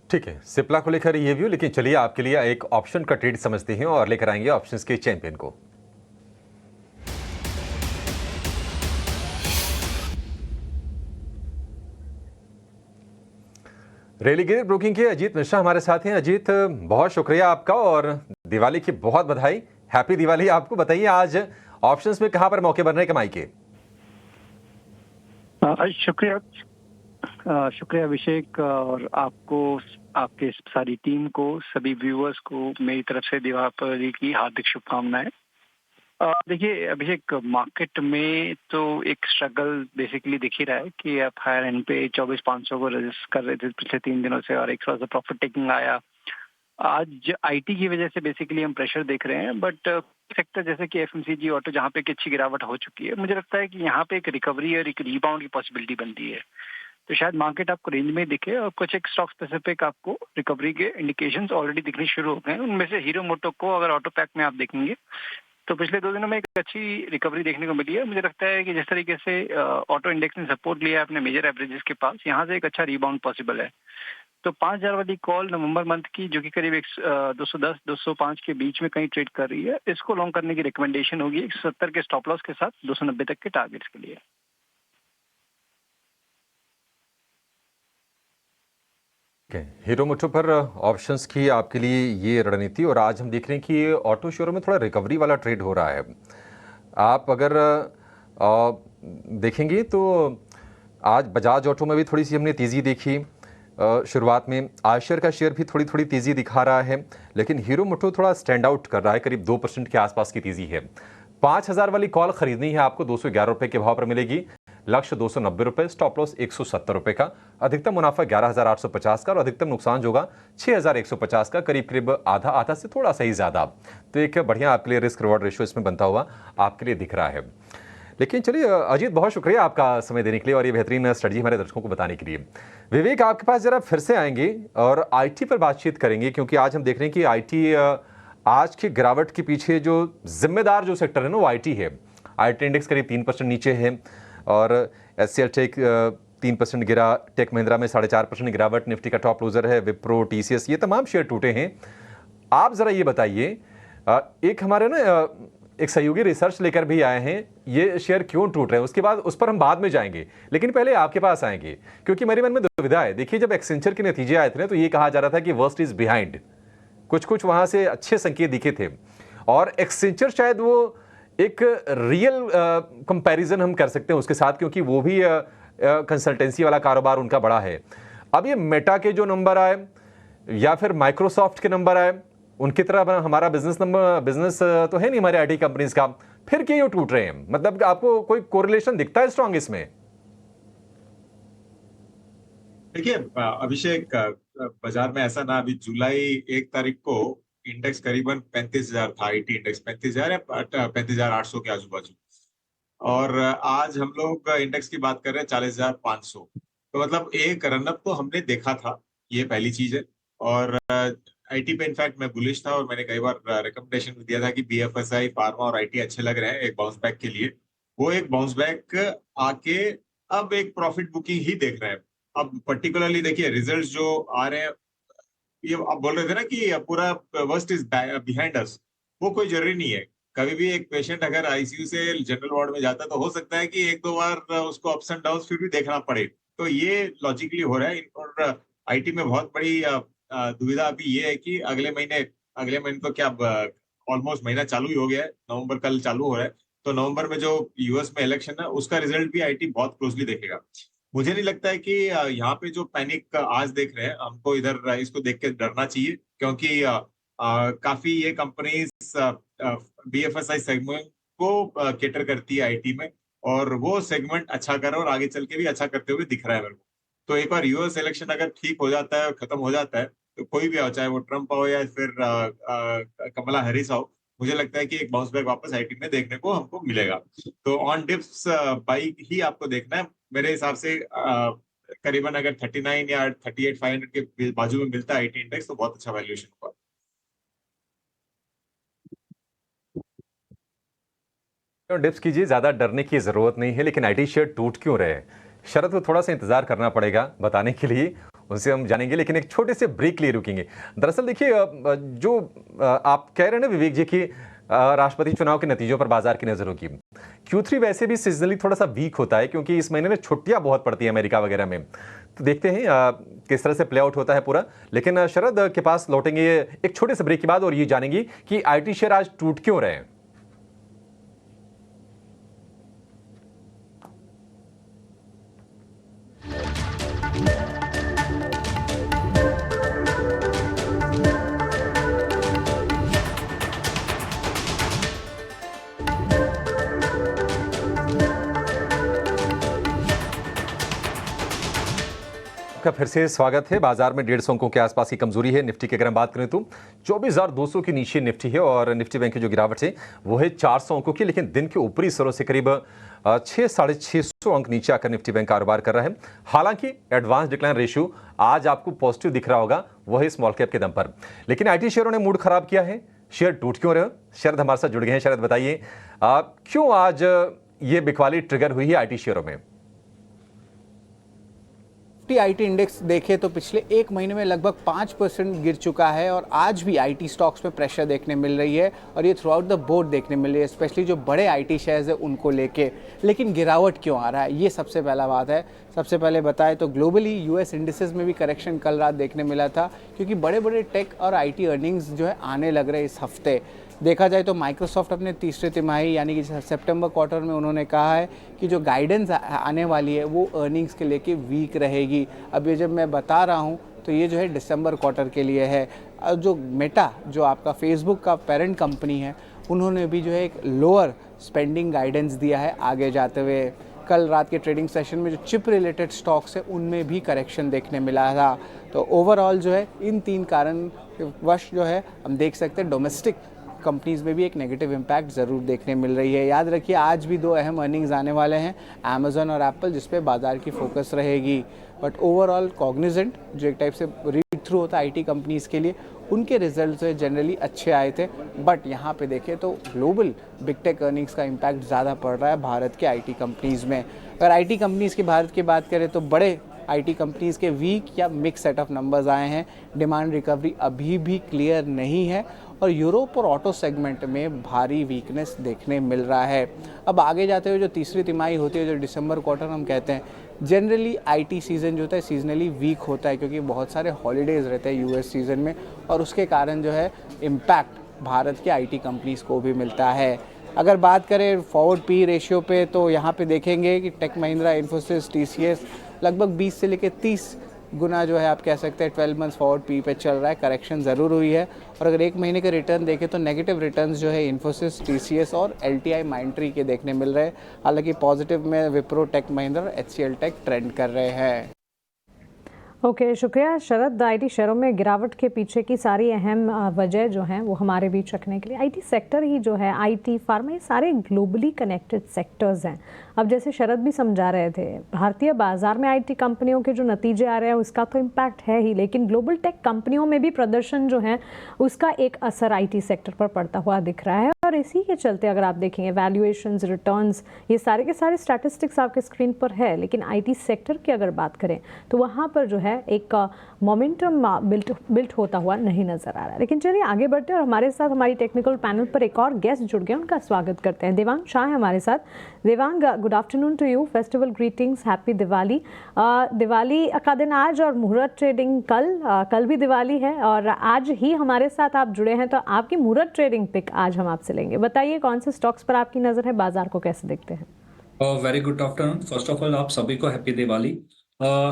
ठीक है, सिप्ला को लेकर ये व्यू, लेकिन चलिए आपके लिए एक ऑप्शन का ट्रेड समझते हैं और लेकर आएंगे ऑप्शंस के चैंपियन को। रेलिगेयर ब्रोकिंग के अजीत मिश्रा हमारे साथ हैं। अजीत, बहुत शुक्रिया आपका और दिवाली की बहुत बधाई, हैप्पी दिवाली आपको। बताइए आज ऑप्शंस में कहां पर मौके बन रहे हैं कमाई के? शुक्रिया अभिषेक, और आपको, आपके सारी टीम को, सभी व्यूअर्स को मेरी तरफ से दिवाली की हार्दिक शुभकामनाएं। देखिए अभिषेक, मार्केट में तो एक स्ट्रगल बेसिकली दिख ही रहा है कि आप हायर एंड पे 24,500 को रजिस्ट कर रहे थे पिछले 3 दिनों से, और एक थोड़ा सा प्रॉफिट टेकिंग आया। आज आईटी की वजह से बेसिकली हम प्रेशर देख रहे हैं, बट सेक्टर जैसे कि एफएमसीजी, ऑटो, जहाँ पे एक अच्छी गिरावट हो चुकी है, मुझे लगता है कि यहाँ पे एक रिकवरी और एक रीबाउंड की पॉसिबिलिटी बनती है। तो शायद मार्केट आपको रेंज में दिखे, और कुछ एक स्टॉक स्पेसिफिक आपको रिकवरी के इंडिकेशंस ऑलरेडी दिखने शुरू हो गए हैं। उनमें से हीरो मोटो को अगर ऑटो पैक में आप देखेंगे तो पिछले 2 दिनों में एक अच्छी रिकवरी देखने को मिली है। मुझे लगता है कि जिस तरीके से ऑटो इंडेक्स ने सपोर्ट लिया है अपने मेजर एवरेजेस के पास, यहाँ से एक अच्छा रीबाउंड पॉसिबल है। तो 5,000 वाली कॉल नवंबर मंथ की, जो कि करीब 210-205 के बीच में कहीं ट्रेड कर रही है, इसको लॉन्ग करने की रिकमेंडेशन होगी 170 के स्टॉप लॉस के साथ 290 तक के टारगेट्स के लिए। हीरो मोटो पर ऑप्शंस की आपके लिए ये रणनीति, और आज हम देख रहे हैं कि ऑटो शेयरों में थोड़ा रिकवरी वाला ट्रेड हो रहा है। आप अगर देखेंगे तो आज बजाज ऑटो में भी थोड़ी सी हमने तेज़ी देखी शुरुआत में। आयशर का शेयर भी थोड़ी थोड़ी तेज़ी दिखा रहा है, लेकिन हीरो मोटो थोड़ा स्टैंड आउट कर रहा है, करीब 2% के आसपास की तेज़ी है। 5,000 वाली कॉल खरीदनी है आपको, 211 रुपये के भाव पर मिलेगी। लक्ष्य 290 रुपये, स्टॉप लॉस 170 रुपये का। अधिकतम मुनाफा 11,850 का, और अधिकतम नुकसान जो होगा 6,150 का, करीब करीब आधा से थोड़ा सा ही ज़्यादा। तो एक बढ़िया आपके लिए रिस्क रिवॉर्ड रेशियो इसमें बनता हुआ आपके लिए दिख रहा है। लेकिन चलिए अजीत, बहुत शुक्रिया आपका समय देने के लिए और ये बेहतरीन स्ट्रेटजी हमारे दर्शकों को बताने के लिए। विवेक, आपके पास जरा फिर से आएंगे और आईटी पर बातचीत करेंगे, क्योंकि आज हम देख रहे हैं कि आईटी आज की गिरावट के पीछे जो जिम्मेदार जो सेक्टर है ना, वो आईटी है। आईटी इंडेक्स करीब 3% नीचे है, और एचसीएल टेक 3% गिरा, टेक महिंद्रा में 4.5% गिरावट, निफ्टी का टॉप लूजर है विप्रो, टीसीएस, ये तमाम शेयर टूटे हैं। आप जरा ये बताइए, एक हमारे ना एक सहयोगी रिसर्च लेकर भी आए हैं, ये शेयर क्यों टूट रहे हैं, उसके बाद उस पर हम बाद में जाएंगे, लेकिन पहले आपके पास आएंगे, क्योंकि मेरे मन में दुविधा है। देखिए, जब एक्सेंचर के नतीजे आए थे ना, तो ये कहा जा रहा था कि वर्स्ट इज बिहाइंड, कुछ वहां से अच्छे संकेत दिखे थे, और एक्सेंचर शायद वो एक रियल कंपैरिजन हम कर सकते हैं उसके साथ, क्योंकि वो भी कंसल्टेंसी वाला कारोबार उनका बड़ा है। अब ये मेटा के जो नंबर आए या फिर माइक्रोसॉफ्ट के नंबर आए, उनकी तरह हमारा बिजनेस तो है नहीं हमारे आईटी कंपनीज का, फिर क्यों टूट रहे हैं? मतलब आपको कोई कोरिलेशन दिखता है स्ट्रॉन्ग इसमें? देखिए अभिषेक, बाजार में ऐसा ना, अभी जुलाई 1 तारीख को इंडेक्स करीबन 35,000 था, आईटी इंडेक्स 35,000 या 35,800 के आजू बाजू, और आज हम लोग इंडेक्स की बात कर रहे हैं 40,500। तो मतलब एक रनअप तो हमने देखा था, ये पहली चीज है। और आईटी पे इनफैक्ट मैं बुलिश था, और मैंने कई बार रिकमेंडेशन दिया था कि बीएफएसआई, फार्मा और आईटी अच्छे लग रहे हैं एक बाउंस बैक के लिए। वो एक बाउंस बैक आके अब एक प्रॉफिट बुकिंग ही देख रहे हैं। अब पर्टिकुलरली देखिए रिजल्ट्स जो आ रहे हैं, ये आप बोल रहे थे ना कि पूरा वर्स्ट इज बिहाइंड अस, वो कोई जरूरी नहीं है। कभी भी एक पेशेंट अगर आईसीयू से जनरल वार्ड में जाता है तो हो सकता है कि 1-2 बार उसको अप्स एंड डाउन फिर भी देखना पड़े। तो ये लॉजिकली हो रहा है। और आईटी में बहुत बड़ी दुविधा अभी ये है कि अगले महीने तो क्या, ऑलमोस्ट महीना चालू ही हो गया है, नवंबर कल चालू हो रहा है, तो नवंबर में जो यूएस में इलेक्शन है उसका रिजल्ट भी आईटी बहुत क्लोजली देखेगा। मुझे नहीं लगता है कि यहाँ पे जो पैनिक आज देख रहे हैं, हमको इधर इसको देख के डरना चाहिए, क्योंकि काफी ये कंपनीज बीएफएसआई सेगमेंट को केटर करती है आईटी में, और वो सेगमेंट अच्छा कर रहा है और आगे चल के भी अच्छा करते हुए दिख रहा है मेरे को। तो एक बार यूएस इलेक्शन अगर ठीक हो जाता है और खत्म हो जाता है, तो कोई भी हो, चाहे वो ट्रम्प हो या फिर कमला हैरिस हो, मुझे लगता है कि एक बाउंस बैक वापस आईटी में देखने को हमको मिलेगा। तो ऑन डिप्स बाई ही आपको देखना है मेरे हिसाब से। करीबन अगर 39 या 38,500 के बाजू में मिलता है आईटी इंडेक्स, तो बहुत अच्छा वैल्यूएशन होगा। डिप्स कीजिए, ज्यादा डरने की जरूरत नहीं है, लेकिन आईटी शेयर टूट क्यों रहे हैं, शरद को थोड़ा सा इंतजार करना पड़ेगा बताने के लिए, उनसे हम जानेंगे, लेकिन एक छोटे से ब्रेक लिए रुकेंगे। दरअसल देखिए, जो आप कह रहे हैं ना विवेक जी की राष्ट्रपति चुनाव के नतीजों पर बाजार की नजर होगी। Q3 वैसे भी सीजनली थोड़ा सा वीक होता है, क्योंकि इस महीने में छुट्टियां बहुत पड़ती है अमेरिका वगैरह में। तो देखते हैं किस तरह से प्ले आउट होता है पूरा। लेकिन शरद के पास लौटेंगे एक छोटे से ब्रेक के बाद, और ये जानेंगे कि आईटी शेयर आज टूट क्यों रहे हैं। आपका फिर से स्वागत है। बाजार में 150 अंकों के आसपास की कमजोरी है। निफ्टी की अगर हम बात करें तो 24,200 के नीचे निफ्टी है और निफ्टी बैंक की जो गिरावट है वो है 400 अंकों की, लेकिन दिन के ऊपरी स्तरों से करीब 600-650 अंक नीचे आकर निफ्टी बैंक कारोबार कर रहा है। हालांकि एडवांस डिक्लाइन रेशियो आज आपको पॉजिटिव दिख रहा होगा, वो है स्मॉल कैप के दम पर, लेकिन आईटी शेयरों ने मूड खराब किया है। शेयर टूट क्यों रहे? शरद हमारे साथ जुड़ गए हैं। शरद बताइए क्यों आज ये बिकवाली ट्रिगर हुई है आईटी शेयरों में? आईटी इंडेक्स देखें तो पिछले एक महीने में लगभग 5% गिर चुका है और आज भी आईटी स्टॉक्स में प्रेशर देखने मिल रही है और ये थ्रू आउट द बोर्ड देखने मिल रही है, स्पेशली जो बड़े आईटी शेयर्स है उनको लेके। लेकिन गिरावट क्यों आ रहा है, ये सबसे पहला बात है। सबसे पहले बताएं तो ग्लोबली यूएस इंडिसेस में भी करेक्शन कल रात देखने मिला था, क्योंकि बड़े बड़े टेक और आईटी अर्निंग्स जो है आने लग रहे इस हफ्ते। देखा जाए तो माइक्रोसॉफ्ट अपने तीसरे तिमाही यानी कि सितंबर क्वार्टर में उन्होंने कहा है कि जो गाइडेंस आने वाली है वो अर्निंग्स के लेके वीक रहेगी। अब ये जब मैं बता रहा हूँ तो ये जो है दिसंबर क्वार्टर के लिए है। जो मेटा जो आपका फेसबुक का पेरेंट कंपनी है, उन्होंने भी जो है एक लोअर स्पेंडिंग गाइडेंस दिया है आगे जाते हुए। कल रात के ट्रेडिंग सेशन में जो चिप रिलेटेड स्टॉक्स है उनमें भी करेक्शन देखने मिला था। तो ओवरऑल जो है इन तीन कारण वश जो है हम देख सकते हैं डोमेस्टिक कंपनीज़ में भी एक नेगेटिव इम्पैक्ट ज़रूर देखने मिल रही है। याद रखिए आज भी दो अहम अर्निंग्स आने वाले हैं, अमेज़न और एप्पल, जिस पे बाजार की फोकस रहेगी। बट ओवरऑल कॉग्निजेंट जो एक टाइप से रीड थ्रू होता है आईटी कंपनीज़ के लिए, उनके रिजल्ट जो है जनरली अच्छे आए थे। बट यहाँ पे देखें तो ग्लोबल बिग टेक अर्निंग्स का इम्पैक्ट ज़्यादा पड़ रहा है भारत के आईटी कंपनीज़ में। अगर आईटी कंपनीज़ की भारत की बात करें तो बड़े आईटी कंपनीज़ के वीक या मिक्स सेट ऑफ नंबर्स आए हैं। डिमांड रिकवरी अभी भी क्लियर नहीं है और यूरोप और ऑटो सेगमेंट में भारी वीकनेस देखने मिल रहा है। अब आगे जाते हुए जो तीसरी तिमाही होती है, जो दिसंबर क्वार्टर हम कहते हैं, जनरली आईटी सीज़न जो होता है सीजनली वीक होता है, क्योंकि बहुत सारे हॉलीडेज़ रहते हैं यूएस सीज़न में और उसके कारण जो है इम्पैक्ट भारत के आईटी कंपनीज़ को भी मिलता है। अगर बात करें फॉरवर्ड पी रेशियो पे तो यहाँ पे देखेंगे कि टेक महिंद्रा, इन्फोसिस, टीसीएस लगभग 20 से लेकर 30 गुना जो है आप कह सकते हैं 12 मंथ्स फॉरवर्ड पी पे चल रहा है। करेक्शन ज़रूर हुई है और अगर एक महीने के रिटर्न देखें तो नेगेटिव रिटर्न्स जो है इन्फोसिस, टीसीएस और एलटीआई माइंडट्री के देखने मिल रहे हैं। हालांकि पॉजिटिव में विप्रो, टेक महिंद्रा और एचसीएल टेक ट्रेंड कर रहे हैं। ओके, शुक्रिया शरद। आईटी शेयरों में गिरावट के पीछे की सारी अहम वजह जो हैं वो हमारे बीच रखने के लिए आईटी सेक्टर ही जो है, आईटी, फार्मा, ये सारे ग्लोबली कनेक्टेड सेक्टर्स हैं। अब जैसे शरद भी समझा रहे थे, भारतीय बाजार में आईटी कंपनियों के जो नतीजे आ रहे हैं उसका तो इम्पैक्ट है ही, लेकिन ग्लोबल टेक कंपनियों में भी प्रदर्शन जो है उसका एक असर आईटी सेक्टर पर पड़ता हुआ दिख रहा है। और इसी के चलते अगर आप देखेंगे वैल्यूएशंस, रिटर्न्स, ये सारे के सारे स्टैटिस्टिक्स आपके स्क्रीन पर है, लेकिन आईटी सेक्टर की अगर बात करें तो वहाँ पर जो है एक मोमेंटम बिल्ट होता हुआ नहीं नजर आ रहा है। लेकिन चलिए आगे बढ़ते हैं और हमारे साथ हमारी टेक्निकल पैनल पर एक और गेस्ट जुड़ गए, उनका स्वागत करते हैं। देवांग शाह है हमारे साथ। Devang, good afternoon to you, festival greetings, happy Diwali. Diwali का दिन आज और मुहूर्त ट्रेडिंग कल भी दिवाली है और आज ही हमारे साथ आप जुड़े हैं, तो आपकी मुहूर्त ट्रेडिंग पिक आज हम आपसे लेंगे। बताइए कौन से स्टॉक्स पर आपकी नजर है, बाजार को कैसे देखते हैं? Very good afternoon. First of all आप सभी को हैप्पी दिवाली।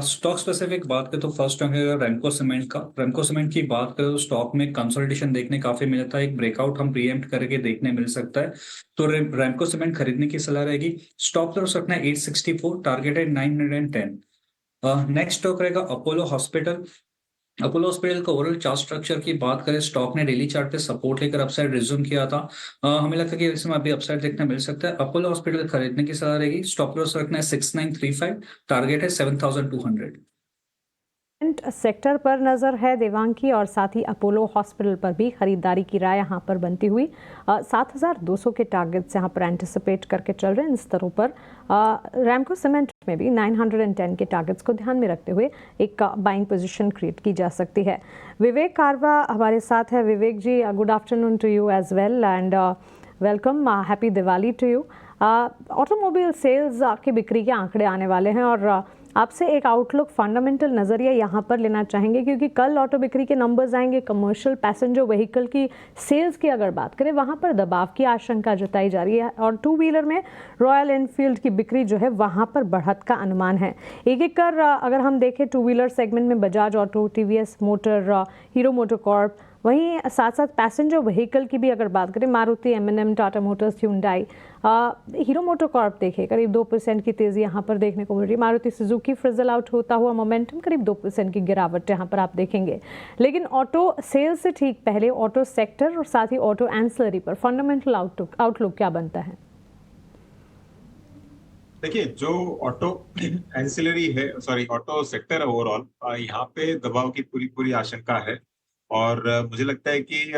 स्टॉक स्पेसिफिक बात करें तो फर्स्ट रैमको सीमेंट का। रैमको सीमेंट की बात करें तो स्टॉक में कंसोलिडेशन देखने काफी मिलता है, एक ब्रेकआउट हम प्रीएम्प्ट करके देखने मिल सकता है, तो रैमको सीमेंट खरीदने की सलाह रहेगी। स्टॉप लॉस रखना है 864, टारगेट है 910। नेक्स्ट स्टॉक रहेगा अपोलो हॉस्पिटल। अपोलो हॉस्पिटल का ओवरऑल चार्ट स्ट्रक्चर की बात करें, स्टॉक ने डेली चार्ट पे सपोर्ट लेकर अपसाइड रिज्यूम किया था। हमें लगता है कि इसमें अभी अपसाइड देखने मिल सकता है। अपोलो हॉस्पिटल खरीदने की सलाह रहेगी। स्टॉप लॉस रखना है 6935, टारगेट है 7200। सेक्टर पर नज़र है देवांग की और साथ ही अपोलो हॉस्पिटल पर भी खरीदारी की राय यहाँ पर बनती हुई 7200 के टारगेट्स यहाँ पर एंटिसिपेट करके चल रहे हैं इन स्तरों पर। रैमको सीमेंट में भी 910 के टारगेट्स को ध्यान में रखते हुए एक बाइंग पोजीशन क्रिएट की जा सकती है। विवेक कारवा हमारे साथ है। Vivek ji, good afternoon to you as well and welcome, happy Diwali to you. Automobile sales की बिक्री के आंकड़े आने वाले हैं और आपसे एक आउटलुक, फंडामेंटल नज़रिया यहाँ पर लेना चाहेंगे, क्योंकि कल ऑटो बिक्री के नंबर्स आएंगे। कमर्शियल पैसेंजर व्हीकल की सेल्स की अगर बात करें, वहाँ पर दबाव की आशंका जताई जा रही है और टू व्हीलर में रॉयल एनफील्ड की बिक्री जो है वहाँ पर बढ़त का अनुमान है। एक एक कर अगर हम देखें टू व्हीलर सेगमेंट में Bajaj auto, TVS motor, hero MotoCorp, वहीं साथ साथ पैसेंजर व्हीकल की भी अगर बात करें, Maruti, M&M, Tata Motors, Hyundai, hero MotoCorp देखिए करीब 2% की तेज़ी यहाँ पर देखने को मिल रही है। मारुति सुजुकी फ्रिजल आउट होता हुआ मोमेंटम, करीब 2% की गिरावट यहाँ पर आप देखेंगे। लेकिन ऑटो सेल्स से ठीक पहले ऑटो सेक्टर और साथ ही ऑटो एंसिलरी पर फंडामेंटल आउटलुक क्या बनता है? देखिए, जो ऑटो एंसिलरी है, सॉरी ऑटो सेक्टर है ओवरऑल, यहाँ पे दबाव की पूरी पूरी आशंका है। और मुझे लगता है कि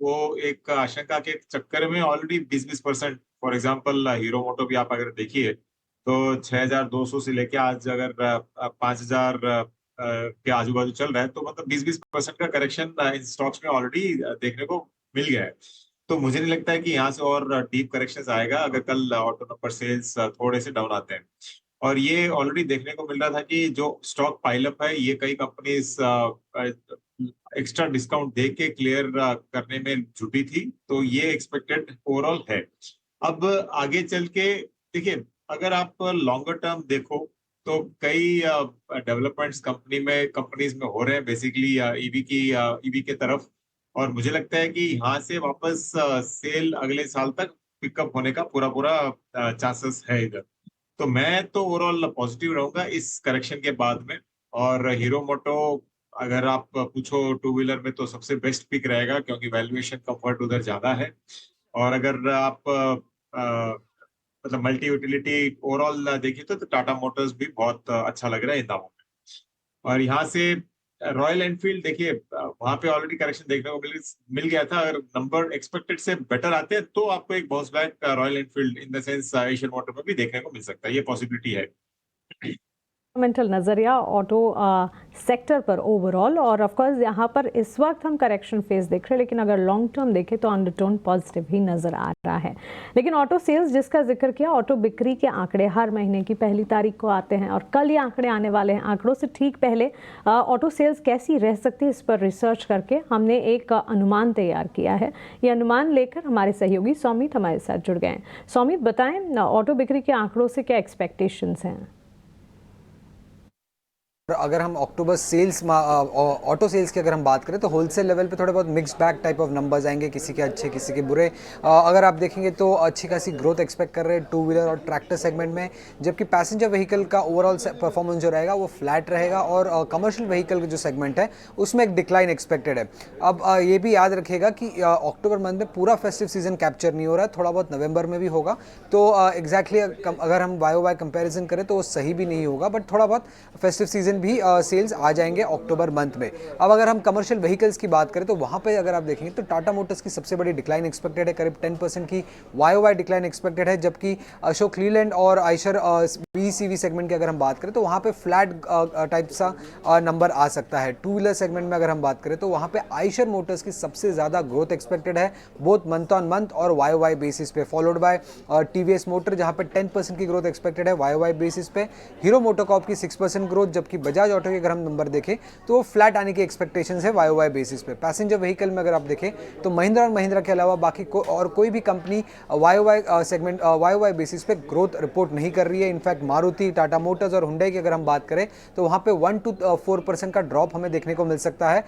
वो एक आशंका के चक्कर में ऑलरेडी 20% फॉर एग्जांपल हीरो मोटो भी आप अगर देखिए तो 6,200 से लेके आज अगर 5,000 के आजू बाजू चल रहा है, तो मतलब 20% का करेक्शन इन स्टॉक्स में ऑलरेडी देखने को मिल गया है। तो मुझे नहीं लगता है कि यहाँ से और डीप करेक्शंस आएगा अगर कल ऑटो नंबर सेल्स थोड़े से डाउन आते हैं। और ये ऑलरेडी देखने को मिल रहा था कि जो स्टॉक पाइलअप है ये कई कंपनीज एक्स्ट्रा डिस्काउंट दे के क्लियर करने में जुटी थी, तो ये एक्सपेक्टेड ओवरऑल है। अब आगे चल के देखिए, अगर आप लॉन्गर टर्म देखो तो कई डेवलपमेंट्स कंपनीज में हो रहे हैं, बेसिकली ईवी के तरफ। और मुझे लगता है कि यहाँ से वापस सेल अगले साल तक पिकअप होने का पूरा चांसेस है इधर। तो मैं तो ओवरऑल पॉजिटिव रहूंगा इस करेक्शन के बाद में। और हीरो मोटो अगर आप पूछो टू व्हीलर में तो सबसे बेस्ट पिक रहेगा, क्योंकि वैल्यूएशन कंफर्ट उधर ज्यादा है। और अगर आप मतलब मल्टी यूटिलिटी ओवरऑल देखिए तो टाटा मोटर्स भी बहुत अच्छा लग रहा है इन दामों में। और यहाँ से रॉयल एनफील्ड देखिए, वहां पे ऑलरेडी करेक्शन देखने को मिल गया था। अगर नंबर एक्सपेक्टेड से बेटर आते हैं तो आपको एक bounce back royal Enfield in the sense Asian motor में भी देखने को मिल सकता है, ये पॉसिबिलिटी है। फंडामेंटल नज़रिया ऑटो सेक्टर पर ओवरऑल, और ऑफ कोर्स यहाँ पर इस वक्त हम करेक्शन फेज देख रहे हैं, लेकिन अगर लॉन्ग टर्म देखें तो अंडरटोन पॉजिटिव ही नज़र आ रहा है। लेकिन ऑटो सेल्स जिसका जिक्र किया, ऑटो बिक्री के आंकड़े हर महीने की पहली तारीख को आते हैं और कल ये आंकड़े आने वाले हैं। आंकड़ों से ठीक पहले ऑटो सेल्स कैसी रह सकती है, इस पर रिसर्च करके हमने एक अनुमान तैयार किया है। ये अनुमान लेकर हमारे सहयोगी सौमित हमारे साथ जुड़ गए हैं। सौमित, बताएं ऑटो बिक्री के आंकड़ों से क्या एक्सपेक्टेशंस हैं? अगर हम अक्टूबर सेल्स ऑटो सेल्स की अगर हम बात करें तो होलसेल लेवल पे थोड़े बहुत mix bag type of numbers आएंगे, किसी के अच्छे किसी के बुरे। अगर आप देखेंगे तो अच्छी खासी ग्रोथ एक्सपेक्ट कर रहे हैं टू व्हीलर और ट्रैक्टर सेगमेंट में, जबकि पैसेंजर व्हीकल का ओवरऑल परफॉर्मेंस जो रहेगा वो फ्लैट रहेगा और कमर्शियल व्हीकल का जो सेगमेंट है उसमें एक डिक्लाइन एक्सपेक्टेड है। अब ये भी याद रखिएगा कि अक्टूबर मंथ में पूरा फेस्टिव सीजन कैप्चर नहीं हो रहा है, थोड़ा बहुत नवंबर में भी होगा। तो एग्जैक्टली अगर हम वाई कंपेरिजन करें तो वो सही भी नहीं होगा, बट थोड़ा बहुत फेस्टिव सीजन भी सेल्स आ जाएंगे अक्टूबर मंथ में। अब अगर हम कमर्शियल व्हीकल्स की बात करें तो वहाँ पे अगर आप देखेंगे तो टाटा मोटर्स की सबसे बड़ी डिक्लाइन एक्सपेक्टेड है, करीब 10% की वाई डिक्लाइन एक्सपेक्टेड है। जबकि अशोक लीलैंड और आयशर BCV सेगमेंट की अगर हम बात करें तो वहाँ पे फ्लैट टाइप सा नंबर आ सकता है। टू व्हीलर सेगमेंट में अगर हम बात करें तो वहाँ पे आयशर मोटर्स की सबसे ज़्यादा ग्रोथ एक्सपेक्टेड है, बोथ मंथ ऑन मंथ और वाई बेसिस पे, फॉलोड बाय TVS मोटर जहाँ पे 10% की ग्रोथ एक्सपेक्टेड है वाई बेसिस पे। हीरो मोटोकॉर्प की 6% ग्रोथ, जबकि बजाज ऑटो के अगर हम नंबर देखें तो वो फ्लैट आने की एक्सपेक्टेशंस है वाई बेसिस पे। पैसेंजर व्हीकल में अगर आप देखें तो महिंद्रा और महिंद्रा के अलावा बाकी कोई भी company wise segment wise basis पे ग्रोथ रिपोर्ट नहीं कर रही है। इनफैक्ट मारुति, टाटा मोटर्स और हुंडई की अगर हम बात करें तो वहाँ पे 1 to 4% का ड्रॉप हमें देखने को मिल सकता है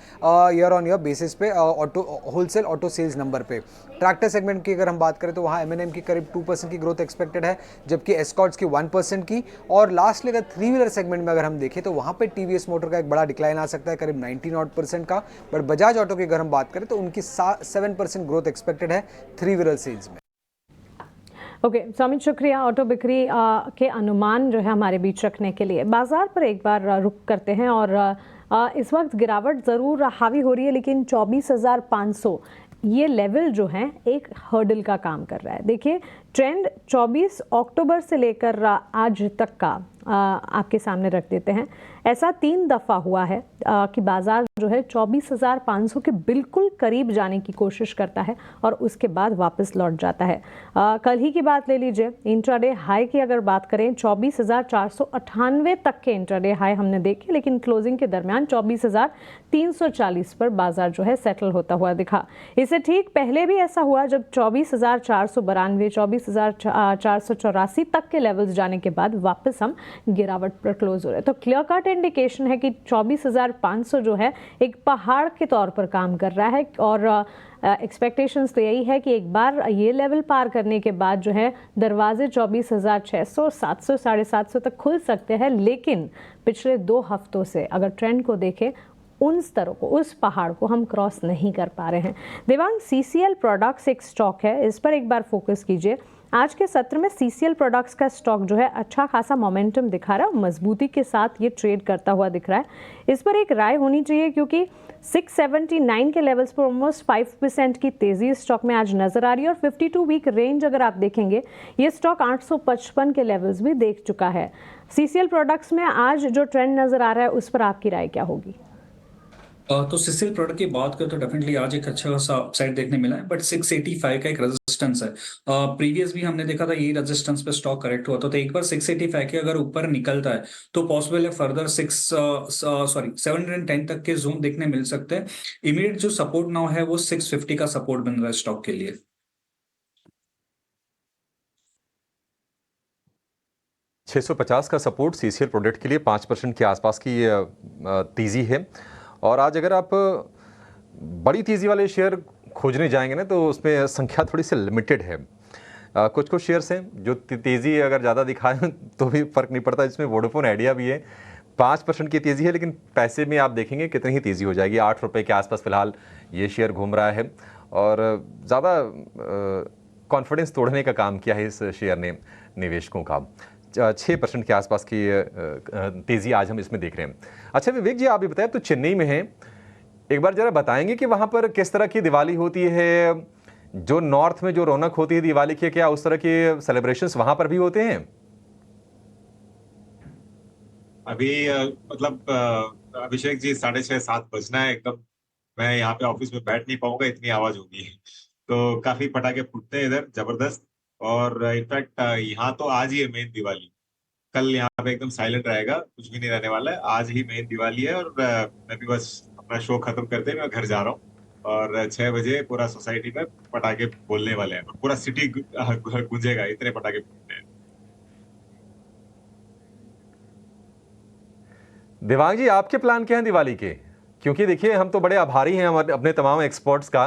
ईयर ऑन ईयर बेसिस पे auto wholesale auto sales number पे। ट्रैक्टर सेगमेंट की अगर हम बात करें तो वहाँ M&M की करीब 2% की ग्रोथ एक्सपेक्टेड है, जबकि एस्कॉर्ट्स की 1% की। और लास्टली अगर थ्री व्हीलर सेगमेंट में अगर हम देखें तो वहाँ पे TVS मोटर का एक बड़ा डिक्लाइन आ सकता है, करीब 19% का। बट बजाज ऑटो की अगर हम बात करें तो उनकी 7% ग्रोथ एक्सपेक्टेड है थ्री व्हीलर सेल्स में। ओके सौमित, शुक्रिया ऑटो बिक्री के अनुमान जो है हमारे बीच रखने के लिए। बाजार पर एक बार रुक करते हैं और इस वक्त गिरावट ज़रूर हावी हो रही है, लेकिन 24,500 ये लेवल जो है एक हर्डल का काम कर रहा है। देखिए ट्रेंड 24 अक्टूबर से लेकर आज तक का आपके सामने रख देते हैं। ऐसा 3 दफ़ा हुआ है कि बाजार जो है 24,500 के बिल्कुल करीब जाने की कोशिश करता है और उसके बाद वापस लौट जाता है। कल ही की बात ले लीजिए, इंट्राडे हाई की अगर बात करें 24,498 तक के इंट्राडे हाई हमने देखे, लेकिन क्लोजिंग के दरमियान 24,340 पर बाजार जो है सेटल होता हुआ दिखा। इससे ठीक पहले भी ऐसा हुआ जब 24,492, 24,484 तक के लेवल्स जाने के बाद वापस हम गिरावट पर क्लोज हो रहे हैं। तो क्लियर कट इंडिकेशन है कि 24,500 जो है एक पहाड़ के तौर पर काम कर रहा है और एक्सपेक्टेशंस तो यही है कि एक बार ये लेवल पार करने के बाद जो है दरवाजे 24,600 और 700 750 तक खुल सकते हैं। लेकिन पिछले 2 हफ्तों से अगर ट्रेंड को देखें, उन स्तरों को, उस पहाड़ को हम क्रॉस नहीं कर पा रहे हैं। देवांग, CCL प्रोडक्ट्स एक स्टॉक है, इस पर एक बार फोकस कीजिए। आज के सत्र में CCL प्रोडक्ट्स का स्टॉक जो है अच्छा खासा मोमेंटम दिखा रहा है, मजबूती के साथ ये ट्रेड करता हुआ दिख रहा है। इस पर एक राय होनी चाहिए क्योंकि 679 के लेवल्स पर ऑलमोस्ट 5% की तेजी इस स्टॉक में आज नजर आ रही है और 52 वीक रेंज अगर आप देखेंगे, ये स्टॉक 855 के लेवल्स भी देख चुका है। CCL प्रोडक्ट्स में आज जो ट्रेंड नजर आ रहा है उस पर आपकी राय क्या होगी? तो CCL प्रोडक्ट की बात करें तो डेफिनेटली आज एक अच्छा खासा अपसाइड देखने मिला है, बट 685 का एक रेजिस्टेंस है। प्रीवियस भी हमने देखा था यही रेजिस्टेंस पे स्टॉक करेक्ट हुआ था, तो एक बार 685 के अगर ऊपर निकलता है तो पॉसिबल है फर्दर 710 तक के जोन देखने मिल सकते हैं। इमीडिएट जो सपोर्ट नाउ है वो 650 का सपोर्ट बन रहा है स्टॉक के लिए। $650 का सपोर्ट CCL प्रोडक्ट के लिए 5% के आसपास की तेज़ी है। और आज अगर आप बड़ी तेज़ी वाले शेयर खोजने जाएंगे ना तो उसमें संख्या थोड़ी सी लिमिटेड है। कुछ कुछ शेयर्स हैं जो तेज़ी अगर ज़्यादा दिखाएं तो भी फ़र्क नहीं पड़ता। इसमें वोडाफोन आइडिया भी है, 5% की तेज़ी है, लेकिन पैसे में आप देखेंगे कितनी ही तेज़ी हो जाएगी। 8 रुपये के आसपास फ़िलहाल ये शेयर घूम रहा है और ज़्यादा कॉन्फिडेंस तोड़ने का काम किया है इस शेयर ने निवेशकों का। 6% के आसपास की तेज़ी आज हम इसमें देख रहे हैं। अच्छा विवेक जी, आप भी बताएं, तो चेन्नई में है, एक बार जरा बताएंगे कि वहाँ पर किस तरह की दिवाली होती है? जो नॉर्थ में जो रौनक होती है दिवाली की, क्या उस तरह के सेलिब्रेशंस वहाँ पर भी होते हैं? अभी मतलब अभिषेक जी 6:30-7 बजना है एकदम। मैं यहाँ पे ऑफिस में बैठ नहीं पाऊंगा, इतनी आवाज होगी। तो काफी पटाखे फूटते हैं इधर जबरदस्त। और इनफैक्ट यहाँ तो आज ही है मेन दिवाली। कल यहाँ पे एकदम साइलेंट रहेगा, कुछ भी नहीं रहने वाला है। आज ही मेन दिवाली है और मैं भी बस अपना शो खत्म करते मैं घर जा रहा हूँ। और 6 बजे पूरा सोसाइटी में पटाखे बोलने वाले हैं, पूरा सिटी गूंजेगा, इतने पटाखे फूटते हैं। देवांग जी, आपके प्लान क्या हैं दिवाली के? क्योंकि देखिए हम तो बड़े आभारी हैं हमारे अपने तमाम एक्सपर्ट्स का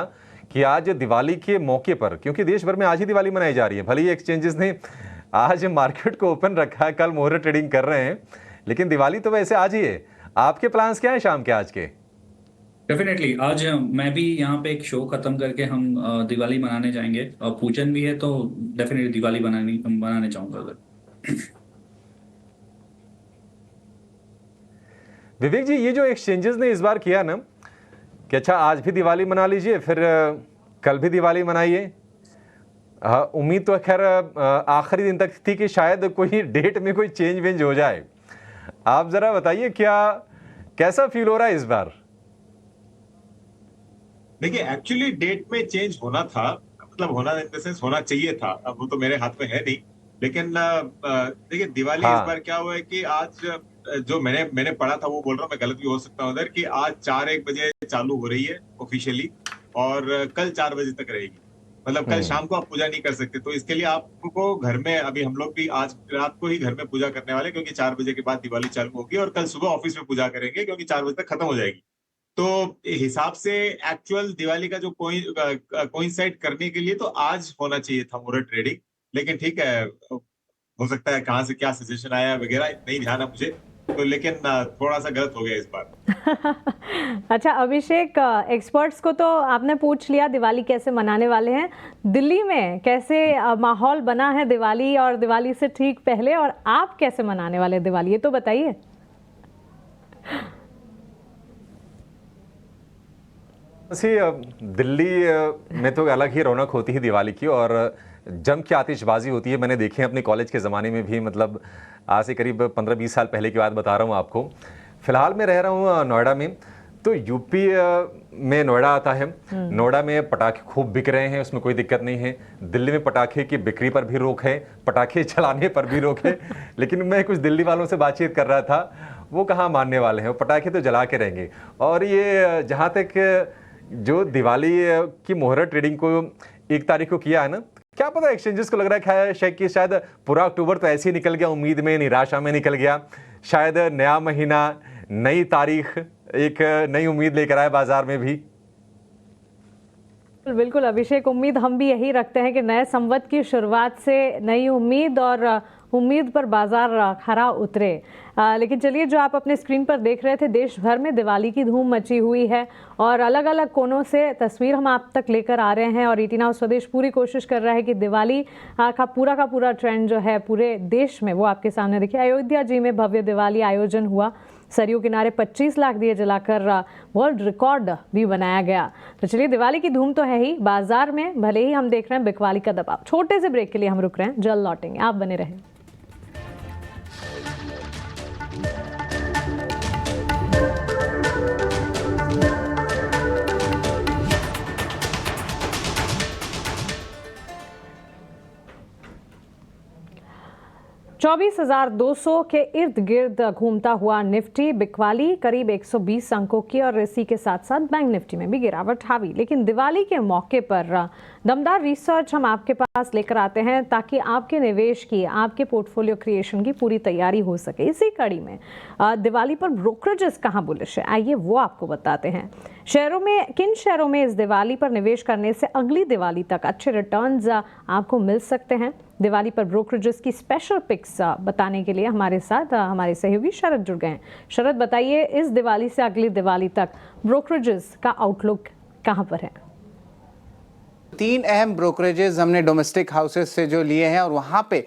कि आज दिवाली के मौके पर, क्योंकि देश भर में आज ही दिवाली मनाई जा रही है, भले ही एक्सचेंजेस ने आज मार्केट को ओपन रखा है, कल मुहूर्त ट्रेडिंग कर रहे हैं, लेकिन दिवाली तो वैसे आज ही है। आपके प्लान्स क्या हैं शाम के आज के? डेफिनेटली आज मैं भी यहाँ पे एक शो खत्म करके हम दिवाली मनाने जाएंगे। पूजन भी है तो डेफिनेटली दिवाली बनाने चाहूंगा उधर। विवेक जी, ये जो एक्सचेंजेस ने इस बार किया ना कि अच्छा आज भी दिवाली मना लीजिए, फिर कल भी दिवाली मनाइए, उम्मीद तो खैर आखिरी दिन तक थी कि शायद कोई डेट में कोई चेंज वेंज हो जाए। आप जरा बताइए कैसा फील हो रहा है इस बार? देखिए एक्चुअली डेट में चेंज होना था, मतलब होना इन द सेंस होना चाहिए था। अब वो तो मेरे हाथ में है नहीं, लेकिन देखिए दिवाली इस बार क्या हुआ है कि आज जो मैंने पढ़ा था वो बोल रहा हूँ, मैं गलत भी हो सकता हूँ उधर, कि आज 4-1 बजे चालू हो रही है ऑफिशियली और कल 4 बजे तक रहेगी। मतलब कल शाम को आप पूजा नहीं कर सकते। तो इसके लिए आपको घर में, अभी हम लोग भी आज रात को ही घर में पूजा करने वाले, क्योंकि 4 बजे के बाद दिवाली चालू होगी और कल सुबह ऑफिस में पूजा करेंगे क्योंकि 4 बजे तक खत्म हो जाएगी। तो हिसाब से एक्चुअल दिवाली का जो कोइंसाइड करने के लिए तो आज होना चाहिए था मुहूर्त ट्रेडिंग, लेकिन ठीक है, हो सकता है कहाँ से क्या सजेशन आया वगैरह नहीं ध्यान है मुझे, तो लेकिन थोड़ा सा गलत हो गया इस बार। अच्छा अभिषेक, एक्सपर्ट्स को तो आपने पूछ लिया दिवाली कैसे मनाने वाले हैं, दिल्ली में कैसे माहौल बना है दिवाली और दिवाली से ठीक पहले, और आप कैसे मनाने वाले दिवाली, ये तो बताइए। दिल्ली में तो अलग ही रौनक होती है दिवाली की और जम की आतिशबाजी होती है। मैंने देखे अपने कॉलेज के ज़माने में भी, मतलब आज से करीब 15-20 साल पहले की बात बता रहा हूँ आपको। फ़िलहाल मैं रह रहा हूँ नोएडा में, तो यूपी में नोएडा आता है। नोएडा में पटाखे खूब बिक रहे हैं, उसमें कोई दिक्कत नहीं है। दिल्ली में पटाखे की बिक्री पर भी रोक है, पटाखे चलाने पर भी रोक है। लेकिन मैं कुछ दिल्ली वालों से बातचीत कर रहा था, वो कहाँ मानने वाले हैं, वो पटाखे तो जला के रहेंगे। और ये जहाँ तक जो दिवाली की मुहूर्त ट्रेडिंग को 1 तारीख को किया है ना, क्या पता एक्सचेंजेस को लग रहा है कि शायद पूरा अक्टूबर तो ऐसे ही निकल गया, उम्मीद में, निराशा में निकल गया। शायद नया महीना, नई तारीख, एक नई उम्मीद लेकर आए बाजार में भी। बिल्कुल अभिषेक, उम्मीद हम भी यही रखते हैं कि नए संवत की शुरुआत से नई उम्मीद और उम्मीद पर बाजार खरा उतरे। लेकिन चलिए, जो आप अपने स्क्रीन पर देख रहे थे, देश भर में दिवाली की धूम मची हुई है और अलग अलग कोनों से तस्वीर हम आप तक लेकर आ रहे हैं और ईटी नाउ स्वदेश पूरी कोशिश कर रहा है कि दिवाली का पूरा ट्रेंड जो है पूरे देश में वो आपके सामने देखिए। अयोध्या जी में भव्य दिवाली आयोजन हुआ, सरयू किनारे 25 लाख दिए जलाकर वर्ल्ड रिकॉर्ड भी बनाया गया। तो चलिए, दिवाली की धूम तो है ही, बाजार में भले ही हम देख रहे हैं बिकवाली का दबाव। छोटे से ब्रेक के लिए हम रुक रहे हैं, जल्द लौटेंगे, आप बने रहें। $24,200 के इर्द गिर्द घूमता हुआ निफ्टी बिकवाली करीब 120 अंकों की और इसी के साथ साथ बैंक निफ्टी में भी गिरावट हावी। लेकिन दिवाली के मौके पर दमदार रिसर्च हम आपके पास लेकर आते हैं ताकि आपके निवेश की, आपके पोर्टफोलियो क्रिएशन की पूरी तैयारी हो सके। इसी कड़ी में दिवाली पर ब्रोकरेजेस कहाँ बुलिश है, आइए वो आपको बताते हैं। किन शहरों में इस दिवाली पर निवेश करने से अगली दिवाली तक अच्छे रिटर्न्स आपको मिल सकते हैं। दिवाली पर ब्रोकरेजेस की स्पेशल पिक्स बताने के लिए हमारे साथ हमारे सहयोगी शरद जुड़ गए हैं। शरद, बताइए, इस दिवाली से अगली दिवाली तक ब्रोकरेजेस का आउटलुक कहां पर है? 3 अहम ब्रोकरेजेस हमने डोमेस्टिक हाउसेस से जो लिए हैं और वहाँ पे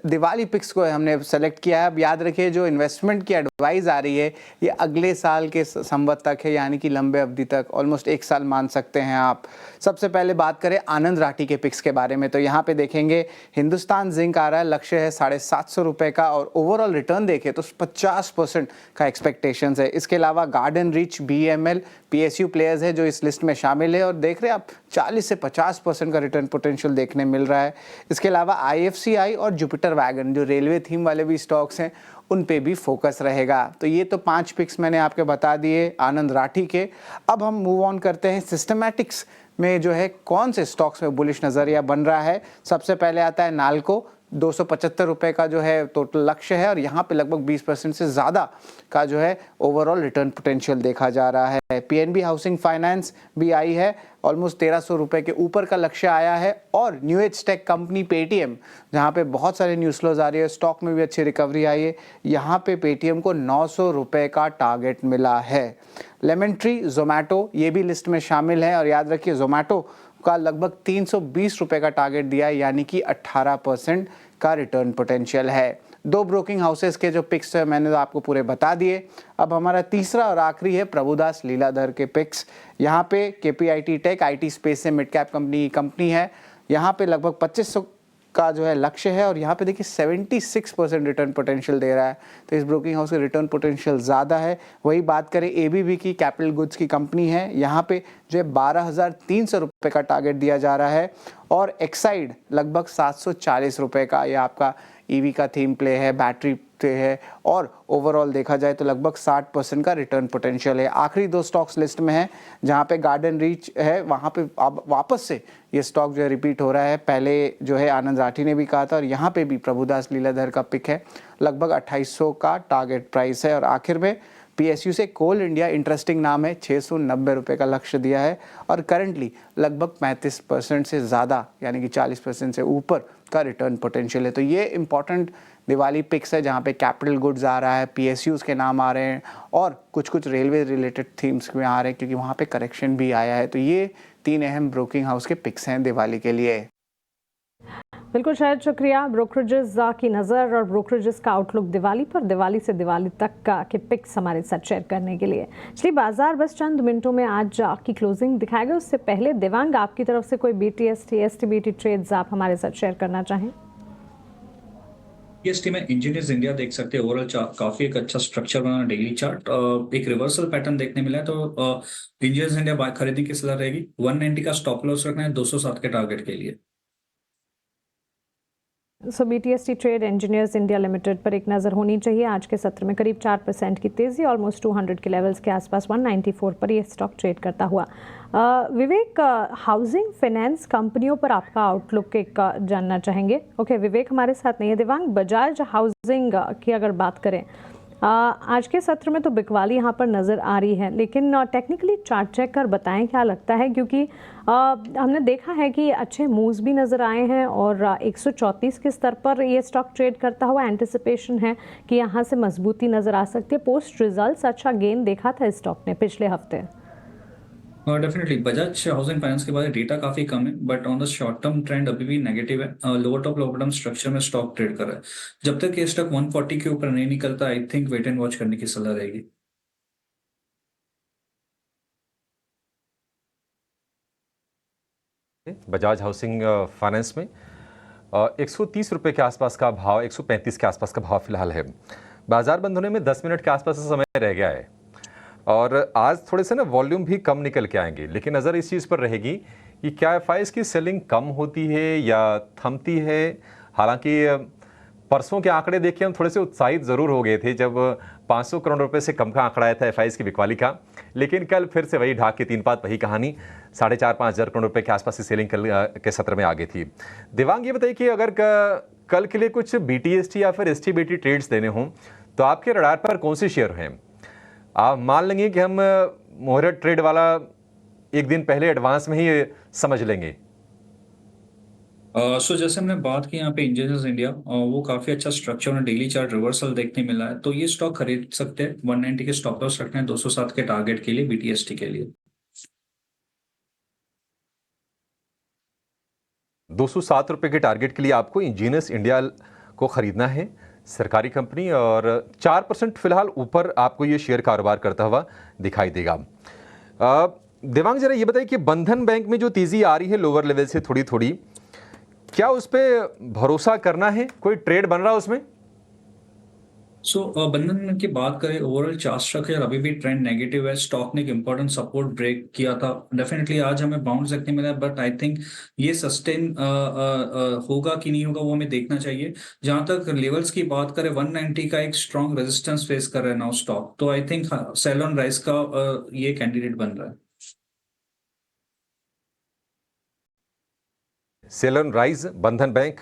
दिवाली पिक्स को हमने सेलेक्ट किया है। अब याद रखिए, जो इन्वेस्टमेंट की एडवाइस आ रही है ये अगले साल के संवत तक है, यानी कि लंबे अवधि तक, ऑलमोस्ट 1 साल मान सकते हैं आप। सबसे पहले बात करें आनंद राठी के पिक्स के बारे में, तो यहाँ पे देखेंगे हिंदुस्तान जिंक आ रहा है, लक्ष्य है 750 रुपये का और ओवरऑल रिटर्न देखें तो 50% का एक्सपेक्टेशन है। इसके अलावा garden rich, BML, PSU players है जो इस लिस्ट में शामिल है और देख रहे हैं आप 40 से 50% का रिटर्न पोटेंशियल देखने मिल रहा है। इसके अलावा IFCI और जुपिटर वैगन जो रेलवे थीम वाले भी स्टॉक्स हैं उन पे भी फोकस रहेगा। तो ये तो 5 पिक्स मैंने आपके बता दिए आनंद राठी के। अब हम मूव ऑन करते हैं सिस्टमैटिक्स में जो है कौन से स्टॉक्स में बुलिश नज़रिया बन रहा है। सबसे पहले आता है नाल्को, 275 रुपये का जो है टोटल लक्ष्य है और यहाँ पे लगभग 20% से ज़्यादा का जो है ओवरऑल रिटर्न पोटेंशियल देखा जा रहा है। PNB हाउसिंग फाइनेंस भी आई है, ऑलमोस्ट 1300 रुपये के ऊपर का लक्ष्य आया है। और new age tech company Paytm, जहाँ पे बहुत सारे न्यूज़ फ्लोज आ रही है, स्टॉक में भी अच्छी रिकवरी आई है, यहाँ पे पेटीएम को 900 रुपये का टारगेट मिला है। लेमन ट्री, जोमेटो ये भी लिस्ट में शामिल है और याद रखिए जोमेटो का लगभग 320 रुपये का टारगेट दिया है, यानी कि 18% का रिटर्न पोटेंशियल है। 2 ब्रोकिंग हाउसेस के जो पिक्स है मैंने तो आपको पूरे बता दिए। अब हमारा तीसरा और आखिरी है प्रभुदास लीलाधर के पिक्स। यहाँ पे KPIT टेक IT स्पेस से मिड कैप कंपनी है, यहाँ पे लगभग 2500 का जो है लक्ष्य है और यहाँ पे देखिए 76% रिटर्न पोटेंशियल दे रहा है। तो इस ब्रोकिंग हाउस का रिटर्न पोटेंशियल ज़्यादा है। वही बात करें ABB की, कैपिटल गुड्स की कंपनी है, यहाँ पे जो है 12,300 रुपये का टारगेट दिया जा रहा है और एक्साइड लगभग 740 रुपये का, ये आपका EV का थीम प्ले है, बैटरी पे है और ओवरऑल देखा जाए तो लगभग 60% का रिटर्न पोटेंशियल है। आखिरी 2 स्टॉक्स लिस्ट में है, जहाँ पे गार्डन रीच है, वहाँ पे वापस से ये स्टॉक जो है रिपीट हो रहा है। पहले जो है आनंद राठी ने भी कहा था और यहाँ पे भी प्रभुदास लीलाधर का पिक है, लगभग 2800 का टारगेट प्राइस है। और आखिर में PSU से कोल इंडिया, इंटरेस्टिंग नाम है, 690 रुपये का लक्ष्य दिया है और करंटली लगभग 35% से ज़्यादा यानी कि 40% से ऊपर का रिटर्न पोटेंशियल है। तो ये इंपॉर्टेंट दिवाली पिक्स है जहाँ पे कैपिटल गुड्स आ रहा है, PSUs के नाम आ रहे हैं और कुछ रेलवे रिलेटेड थीम्स में आ रहे हैं क्योंकि वहाँ पे करेक्शन भी आया है। तो ये 3 अहम ब्रोकिंग हाउस के पिक्स हैं दिवाली के लिए। बिल्कुल शायद, शुक्रिया। ब्रोकरेजेस की नज़र और ब्रोकरेजेस का आउटलुक दिवाली पर, दिवाली से दिवाली तक के पिक्स हमारे साथ शेयर करने के लिए। चलिए, बाजार बस चंद मिनटों में आज की क्लोजिंग दिखाएगा, उससे पहले देवांग आपकी तरफ से कोई BTST STBT ट्रेड्स आप हमारे साथ शेयर करना चाहें? BTST में इंजीनियर्स इंडिया देख सकते हैं, ओवरऑल काफी एक अच्छा स्ट्रक्चर बना, डेली चार्ट एक रिवर्सल पैटर्न देखने मिला है। तो इंजीनियर्स इंडिया खरीदने की सलाह रहेगी। 190 का स्टॉप लॉस रखना है 207 के टारगेट के लिए। सो BTST trade engineers India limited पर एक नज़र होनी चाहिए। आज के सत्र में करीब 4% की तेज़ी, ऑलमोस्ट 200 के लेवल्स के आसपास 194 पर ये स्टॉक ट्रेड करता हुआ। विवेक, हाउसिंग फाइनेंस कंपनियों पर आपका आउटलुक एक जानना चाहेंगे। ओके, विवेक हमारे साथ नहीं है। देवांग, बजाज हाउसिंग की अगर बात करें, आज के सत्र में तो बिकवाली यहाँ पर नज़र आ रही है, लेकिन टेक्निकली चार्ट चेक कर बताएं क्या लगता है, क्योंकि हमने देखा है कि अच्छे मूव्स भी नज़र आए हैं और 134 के स्तर पर ये स्टॉक ट्रेड करता हुआ एंटिसिपेशन है कि यहाँ से मजबूती नज़र आ सकती है। पोस्ट रिजल्ट्स अच्छा गेन देखा था स्टॉक ने पिछले हफ्ते। डेफिनेटली बजाज हाउसिंग फाइनेंस के बाद डेटा काफी कम है, but on the short term trend अभी भी नेगेटिव है। Lower top lower bottom structure में स्टॉक ट्रेड कर रहा है। जब तक ये स्टॉक 140 के ऊपर नहीं निकलता, I think wait and watch करने की सलाह रहेगी। बजाज हाउसिंग फाइनेंस में 130 रुपये के आसपास का भाव, 135 के आसपास का भाव फिलहाल है। बाजार बंद होने में 10 मिनट के आसपास का समय रह गया है और आज थोड़े से ना वॉल्यूम भी कम निकल के आएंगे, लेकिन नज़र इस चीज़ पर रहेगी कि क्या एफआईएस की सेलिंग कम होती है या थमती है। हालांकि परसों के आंकड़े देख के हम थोड़े से उत्साहित ज़रूर हो गए थे जब 500 करोड़ रुपए से कम का आंकड़ा आया था एफआईएस की बिकवाली का, लेकिन कल फिर से वही ढाक के तीन पात वही कहानी, 4,500-5 हज़ार करोड़ रुपए के आसपास की सेलिंग कल के सत्र में आ गई थी। देवांग, ये बताइए कि अगर कल के लिए कुछ BTST या फिर STBT ट्रेड्स देने हों तो आपके रडार पर कौन से शेयर हैं? आप मान लेंगे कि हम मोहर ट्रेड वाला एक दिन पहले एडवांस में ही समझ लेंगे। सो जैसे हमने बात की यहाँ पे इंजीनियर्स इंडिया, वो काफी अच्छा स्ट्रक्चर और डेली चार्ट रिवर्सल देखने मिला है, तो ये स्टॉक खरीद सकते हैं। 190 के स्टॉप लॉस रखना है 207 के टारगेट के लिए BTST के लिए। 207 रुपये के टारगेट के लिए आपको इंजीनियर्स इंडिया को खरीदना है, सरकारी कंपनी, और 4% फिलहाल ऊपर आपको ये शेयर कारोबार करता हुआ दिखाई देगा। देवांग, जरा ये बताइए कि बंधन बैंक में जो तेजी आ रही है लोअर लेवल से थोड़ी थोड़ी, क्या उस पर भरोसा करना है? कोई ट्रेड बन रहा है उसमें? बंधन की बात करें, ओवरऑल चार्ट स्ट्रक्चर अभी भी ट्रेंड नेगेटिव है। स्टॉक ने एक इंपॉर्टेंट सपोर्ट ब्रेक किया था, डेफिनेटली आज हमें बाउंस देखने मिला है, बट आई थिंक ये सस्टेन होगा कि नहीं होगा वो हमें देखना चाहिए। जहां तक लेवल्स की बात करें, 190 का एक स्ट्रॉन्ग रेजिस्टेंस फेस कर रहा है नाउ स्टॉक, तो I think sell on rise का ये कैंडिडेट बन रहा है। Sell on rise Bandhan bank.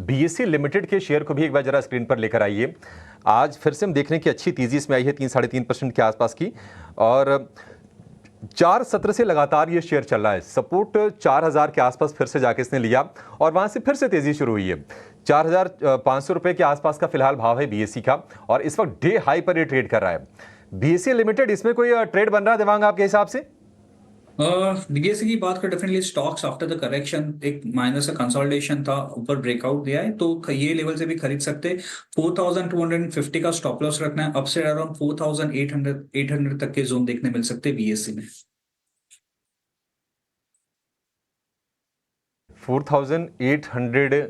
BSE limited के शेयर को भी एक बार जरा स्क्रीन पर लेकर आइए। आज फिर से हम देख रहे हैं कि अच्छी तेजी इसमें आई है 3-3.5% के आसपास की, और 4 सत्र से लगातार ये शेयर चल रहा है। सपोर्ट 4,000 के आसपास फिर से जाके इसने लिया और वहां से फिर से तेजी शुरू हुई है। 4,500 रुपए के आसपास का फिलहाल भाव है BSE का, और इस वक्त डे हाई पर ये ट्रेड कर रहा है। BSE लिमिटेड, इसमें कोई ट्रेड बन रहा है देवांग आपके हिसाब से? BSE की बात कर, definitely stocks after the correction एक माइनस का कंसोलिडेशन था, ऊपर ब्रेकआउट दिया है, तो ये लेवल से भी खरीद सकते। 4,250 का स्टॉप लॉस रखना है। अपसाइड अराउंड 4,800 तक के जोन देखने मिल सकते हैं BSE में। 4,800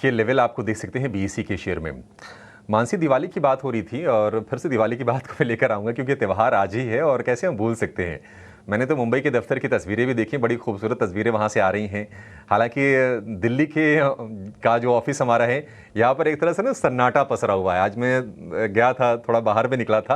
के लेवल आपको देख सकते हैं BSE के शेयर में। मानसी, दिवाली की बात हो रही थी और फिर से दिवाली की बात को मैं लेकर आऊँगा क्योंकि त्यौहार आज ही है और कैसे हम भूल सकते हैं। मैंने तो मुंबई के दफ्तर की तस्वीरें भी देखी, बड़ी खूबसूरत तस्वीरें वहाँ से आ रही हैं। हालांकि दिल्ली के का जो ऑफिस हमारा है, यहाँ पर एक तरह से ना सन्नाटा पसरा हुआ है। आज मैं गया था, थोड़ा बाहर में निकला था,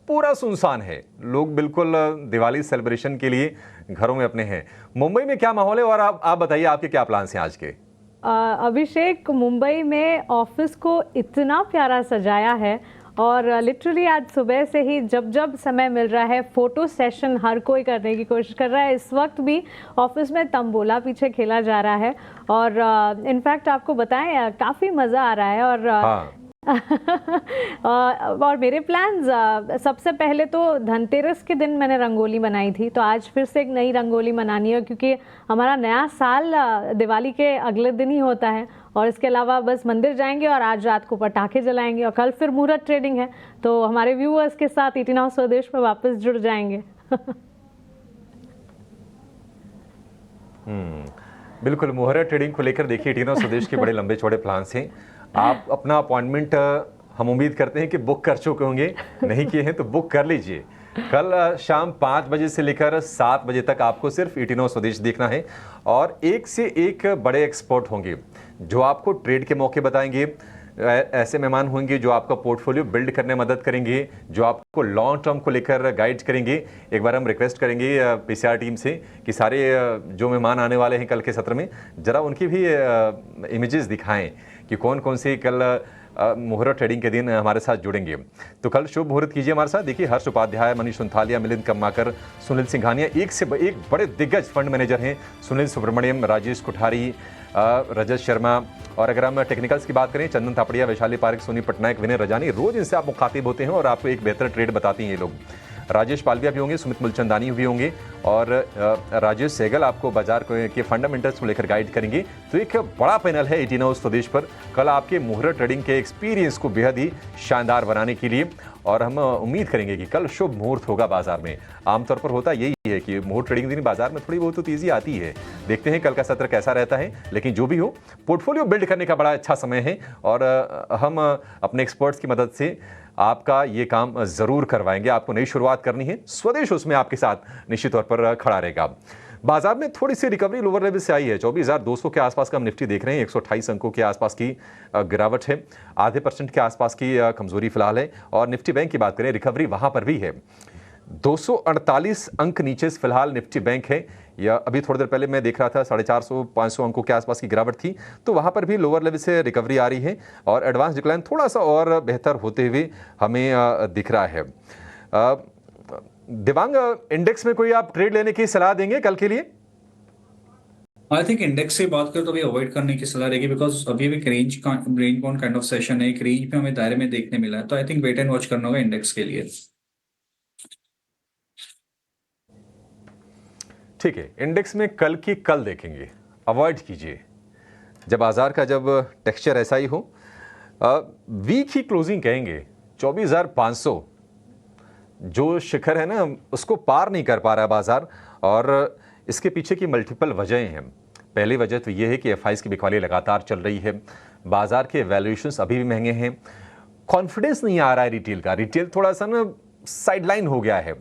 पूरा सुनसान है। लोग बिल्कुल दिवाली सेलिब्रेशन के लिए घरों में अपने हैं। मुंबई में क्या माहौल है और आप बताइए आपके क्या प्लान्स हैं आज के? अभिषेक, मुंबई में ऑफिस को इतना प्यारा सजाया है और लिटरली आज सुबह से ही जब जब समय मिल रहा है फोटो सेशन हर कोई करने की कोशिश कर रहा है। इस वक्त भी ऑफिस में तंबोला पीछे खेला जा रहा है और इनफैक्ट आपको बताएं काफ़ी मज़ा आ रहा है। और हाँ। और मेरे प्लान्स, सबसे पहले तो धनतेरस के दिन मैंने रंगोली बनाई थी, तो आज फिर से एक नई रंगोली मनानी है क्योंकि हमारा नया साल दिवाली के अगले दिन ही होता है। और इसके अलावा बस मंदिर जाएंगे और आज रात को पटाखे जलाएंगे और कल फिर मुहूर्त ट्रेडिंग है, तो हमारे व्यूअर्स के साथ ईटी नाउ स्वदेश में वापस जुड़ जाएंगे। बिल्कुल, मुहूर्त ट्रेडिंग को लेकर देखिए ईटी नाउ स्वदेश के बड़े लंबे चौड़े प्लान्स हैं। आप अपना अपॉइंटमेंट हम उम्मीद करते हैं कि बुक कर चुके होंगे, नहीं किए हैं तो बुक कर लीजिए। कल शाम 5 बजे से लेकर 7 बजे तक आपको सिर्फ ईटीनो स्वदेश देखना है और एक से एक बड़े एक्सपर्ट होंगे जो आपको ट्रेड के मौके बताएंगे। ऐसे मेहमान होंगे जो आपका पोर्टफोलियो बिल्ड करने में मदद करेंगे, जो आपको लॉन्ग टर्म को लेकर गाइड करेंगे। एक बार हम रिक्वेस्ट करेंगे पीसीआर टीम से कि सारे जो मेहमान आने वाले हैं कल के सत्र में, जरा उनकी भी इमेजेस दिखाएं कि कौन कौन से कल मुहूर्त ट्रेडिंग के दिन हमारे साथ जुड़ेंगे। तो कल शुभ मुहूर्त कीजिए हमारे साथ। देखिए हर्ष उपाध्याय, मनीष सुंथालिया, मिलिंद कम्माकर, सुनील सिंघानिया, एक से एक बड़े दिग्गज फंड मैनेजर हैं। सुनील सुब्रमण्यम, राजेश कुठारी, रजत शर्मा, और अगर हम टेक्निकल्स की बात करें, चंदन थापड़िया, वैशाली पारिक, सोनी पटनायक, विनय रजानी, रोज इनसे आप मुखातिब होते हैं और आपको एक बेहतर ट्रेड बताती हैं ये लोग। राजेश पालविया भी होंगे, सुमित मुलचंदानी भी होंगे और राजेश सहगल आपको बाजार के फंडामेंटल्स को लेकर गाइड करेंगे। तो एक बड़ा पैनल है ईटीनो स्वदेश पर कल आपके मुहूर्त ट्रेडिंग के एक्सपीरियंस को बेहद ही शानदार बनाने के लिए। और हम उम्मीद करेंगे कि कल शुभ मुहूर्त होगा बाजार में। आमतौर पर होता यही है कि मुहूर्त ट्रेडिंग दिन बाजार में थोड़ी बहुत तो तेजी आती है। देखते हैं कल का सत्र कैसा रहता है, लेकिन जो भी हो पोर्टफोलियो बिल्ड करने का बड़ा अच्छा समय है और हम अपने एक्सपर्ट्स की मदद से आपका ये काम जरूर करवाएंगे। आपको नई शुरुआत करनी है, स्वदेश उसमें आपके साथ निश्चित तौर पर खड़ा रहेगा। बाजार में थोड़ी सी रिकवरी लोअर लेवल से आई है। 24,200 के आसपास का हम निफ्टी देख रहे हैं। 128 अंकों के आसपास की गिरावट है। आधे % के आसपास की कमजोरी फिलहाल है। और निफ्टी बैंक की बात करें, रिकवरी वहां पर भी है। 248 अंक नीचे फिलहाल निफ्टी बैंक है। या अभी थोड़ी देर पहले मैं देख रहा था 450-500 अंकों के आसपास की गिरावट थी, तो वहां पर भी लोअर लेवल से रिकवरी आ रही है और एडवांस डिक्लाइन थोड़ा सा और बेहतर होते हुए हमें दिख रहा है। दिवांग, इंडेक्स में कोई आप ट्रेड लेने की सलाह देंगे कल के लिए? आई थिंक इंडेक्स से बात करें तो अभी अवॉइड करने की सलाह रहेगी, बिकॉज अभी एक range bound kind of session है, एक रेंज पे हमें दायरे में देखने मिला है। तो I think wait and watch करना होगा इंडेक्स के लिए। ठीक है, इंडेक्स में कल की कल देखेंगे, अवॉइड कीजिए जब बाजार का जब टेक्सचर ऐसा ही हो। वीक ही क्लोजिंग कहेंगे। 24,500 जो शिखर है ना, उसको पार नहीं कर पा रहा है बाजार और इसके पीछे की मल्टीपल वजहें हैं। पहली वजह तो ये है कि एफआईज की बिकवाली लगातार चल रही है। बाजार के वैल्यूएशंस अभी भी महंगे हैं। कॉन्फिडेंस नहीं आ रहा है रिटेल का। रिटेल थोड़ा सा ना साइडलाइन हो गया है।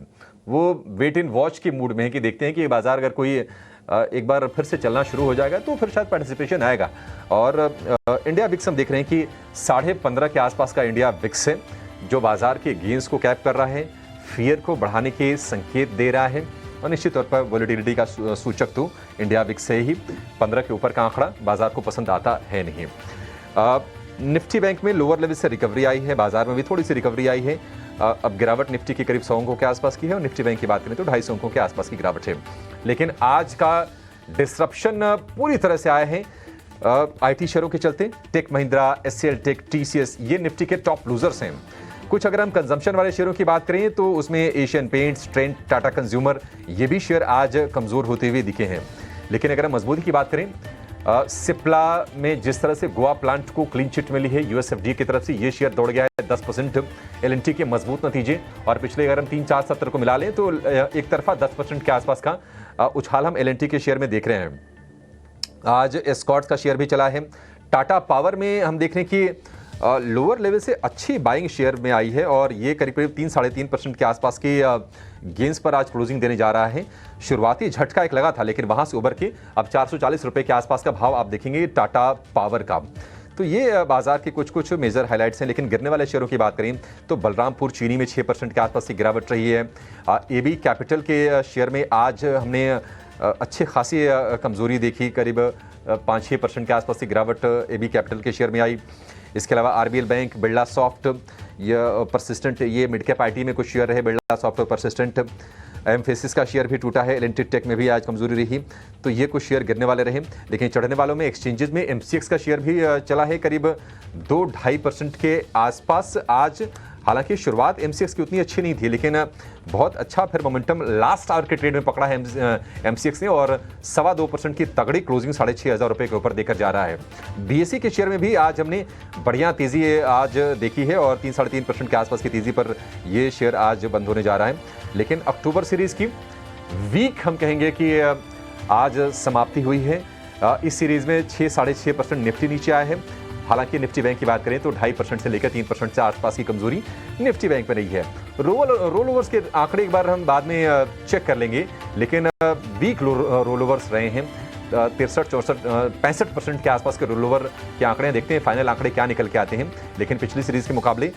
वो वेट एंड वॉच के मूड में है कि देखते हैं कि बाजार अगर कोई एक बार फिर से चलना शुरू हो जाएगा तो फिर शायद पार्टिसिपेशन आएगा। और इंडिया विक्स हम देख रहे हैं कि 15.5 के आसपास का इंडिया विक्स है जो बाजार के गेंस को कैप कर रहा है, फियर को बढ़ाने के संकेत दे रहा है। और निश्चित तौर पर वोलेटिलिटी का सूचक तो इंडिया विक्स से ही 15 के ऊपर का आंकड़ा बाजार को पसंद आता है नहीं। निफ्टी बैंक में लोअर लेवल से रिकवरी आई है, बाजार में भी थोड़ी सी रिकवरी आई है। अब गिरावट निफ्टी की करीब 100 अंकों के आसपास की है और निफ्टी बैंक की बात करें तो 250 अंकों के आसपास की गिरावट है। लेकिन आज का डिसरप्शन पूरी तरह से आया है आईटी शेयरों के चलते। Tech Mahindra, HCL tech, TCS ये निफ्टी के टॉप लूजर्स हैं। कुछ अगर हम कंजम्पशन वाले शेयरों की बात करें तो उसमें Asian paints, Trent, Tata consumer ये भी शेयर आज कमजोर होते हुए दिखे हैं। लेकिन अगर हम मजबूती की बात करें, सिप्ला में जिस तरह से गोवा प्लांट को क्लीन चिट मिली है यूएसएफडी की तरफ से, ये शेयर दौड़ गया है 10%। एलएनटी के मजबूत नतीजे और पिछले अगर हम 3-4 सत्र को मिला लें तो एक तरफा 10% के आसपास का उछाल हम एलएनटी के शेयर में देख रहे हैं। आज एस्कॉर्ट्स का शेयर भी चला है। टाटा पावर में हम देख रहे हैं कि लोअर लेवल से अच्छी बाइंग शेयर में आई है और ये करीब 3-3.5% के आसपास की गेंस पर आज क्लोजिंग देने जा रहा है। शुरुआती झटका एक लगा था लेकिन वहां से उभर के अब 440 रुपए के आसपास का भाव आप देखेंगे टाटा पावर का। तो ये बाजार के कुछ मेजर हाइलाइट्स हैं। लेकिन गिरने वाले शेयरों की बात करें तो बलरामपुर चीनी में 6% के आसपास की गिरावट रही है। एबी कैपिटल के शेयर में आज हमने अच्छी खासी कमजोरी देखी, करीब 5-6% के आसपास की गिरावट एबी कैपिटल के शेयर में आई। इसके अलावा आरबीएल बैंक, बिरला सॉफ्ट, ये परसिस्टेंट, ये मिड कैप आईटी में कुछ शेयर रहे, बिरला सॉफ्ट और परसिस्टेंट। एमफेसिस का शेयर भी टूटा है। एलेंटिक टेक में भी आज कमजोरी रही। तो ये कुछ शेयर गिरने वाले रहे। लेकिन चढ़ने वालों में एक्सचेंजेस में एमसीएक्स का शेयर भी चला है करीब 2-2.5% के आसपास आज। हालांकि शुरुआत एमसीएक्स की उतनी अच्छी नहीं थी लेकिन बहुत अच्छा फिर मोमेंटम लास्ट आवर के ट्रेड में पकड़ा है एमसीएक्स ने और 2.25% की तगड़ी क्लोजिंग 6,500 रुपए के ऊपर देकर जा रहा है। बीएसई के शेयर में भी आज हमने बढ़िया तेजी आज देखी है और 3-3.5% के आसपास की तेजी पर यह शेयर आज बंद होने जा रहा है। लेकिन अक्टूबर सीरीज की वीक हम कहेंगे कि आज समाप्ति हुई है। इस सीरीज में 6-6.5% निफ्टी नीचे आया है हालांकि निफ्टी बैंक की बात करें तो 2.5% से लेकर 3% से आसपास की कमजोरी निफ्टी बैंक में रही है। रोल ओवर्स के आंकड़े एक बार हम बाद में चेक कर लेंगे, लेकिन वीक रोल ओवर्स रहे हैं। 65% के आसपास के रोल ओवर के आंकड़े देखते हैं, फाइनल आंकड़े क्या निकल के आते हैं। लेकिन पिछली सीरीज के मुकाबले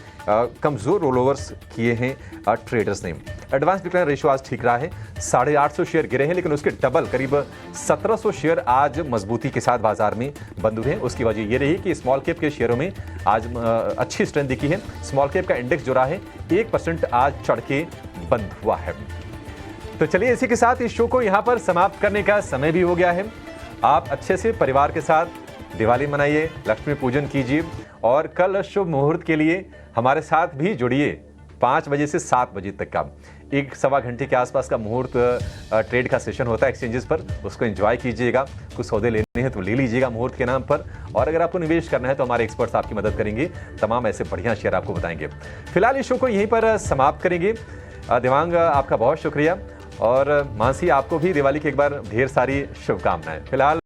कमजोर रोल ओवर्स किए हैं ट्रेडर्स ने। एडवांस डिक्लाइन रेशियो आज ठीक रहा है, 850 शेयर गिरे हैं, लेकिन उसके डबल करीब 1700 शेयर आज मजबूती के साथ बाजार में बंद हुए हैं। उसकी वजह यह रही कि स्मॉल कैप के शेयरों में आज अच्छी स्ट्रेंथ दिखी है। स्मॉल कैप का इंडेक्स जो रहा है 1% आज चढ़ के बंद हुआ है। तो चलिए इसी के साथ इस शो को यहाँ पर समाप्त करने का समय भी हो गया है। आप अच्छे से परिवार के साथ दिवाली मनाइए, लक्ष्मी पूजन कीजिए और कल शुभ मुहूर्त के लिए हमारे साथ भी जुड़िए। 5 बजे से 7 बजे तक का 1-1.25 घंटे के आसपास का मुहूर्त ट्रेड का सेशन होता है एक्सचेंजेस पर, उसको एंजॉय कीजिएगा। कुछ सौदे लेने हैं तो ले लीजिएगा मुहूर्त के नाम पर, और अगर आपको निवेश करना है तो हमारे एक्सपर्ट्स आपकी मदद करेंगे, तमाम ऐसे बढ़िया शेयर आपको बताएंगे। फिलहाल इस शो को यहीं पर समाप्त करेंगे। देवांग आपका बहुत शुक्रिया, और मानसी आपको भी दिवाली की एक बार ढेर सारी शुभकामनाएं। फिलहाल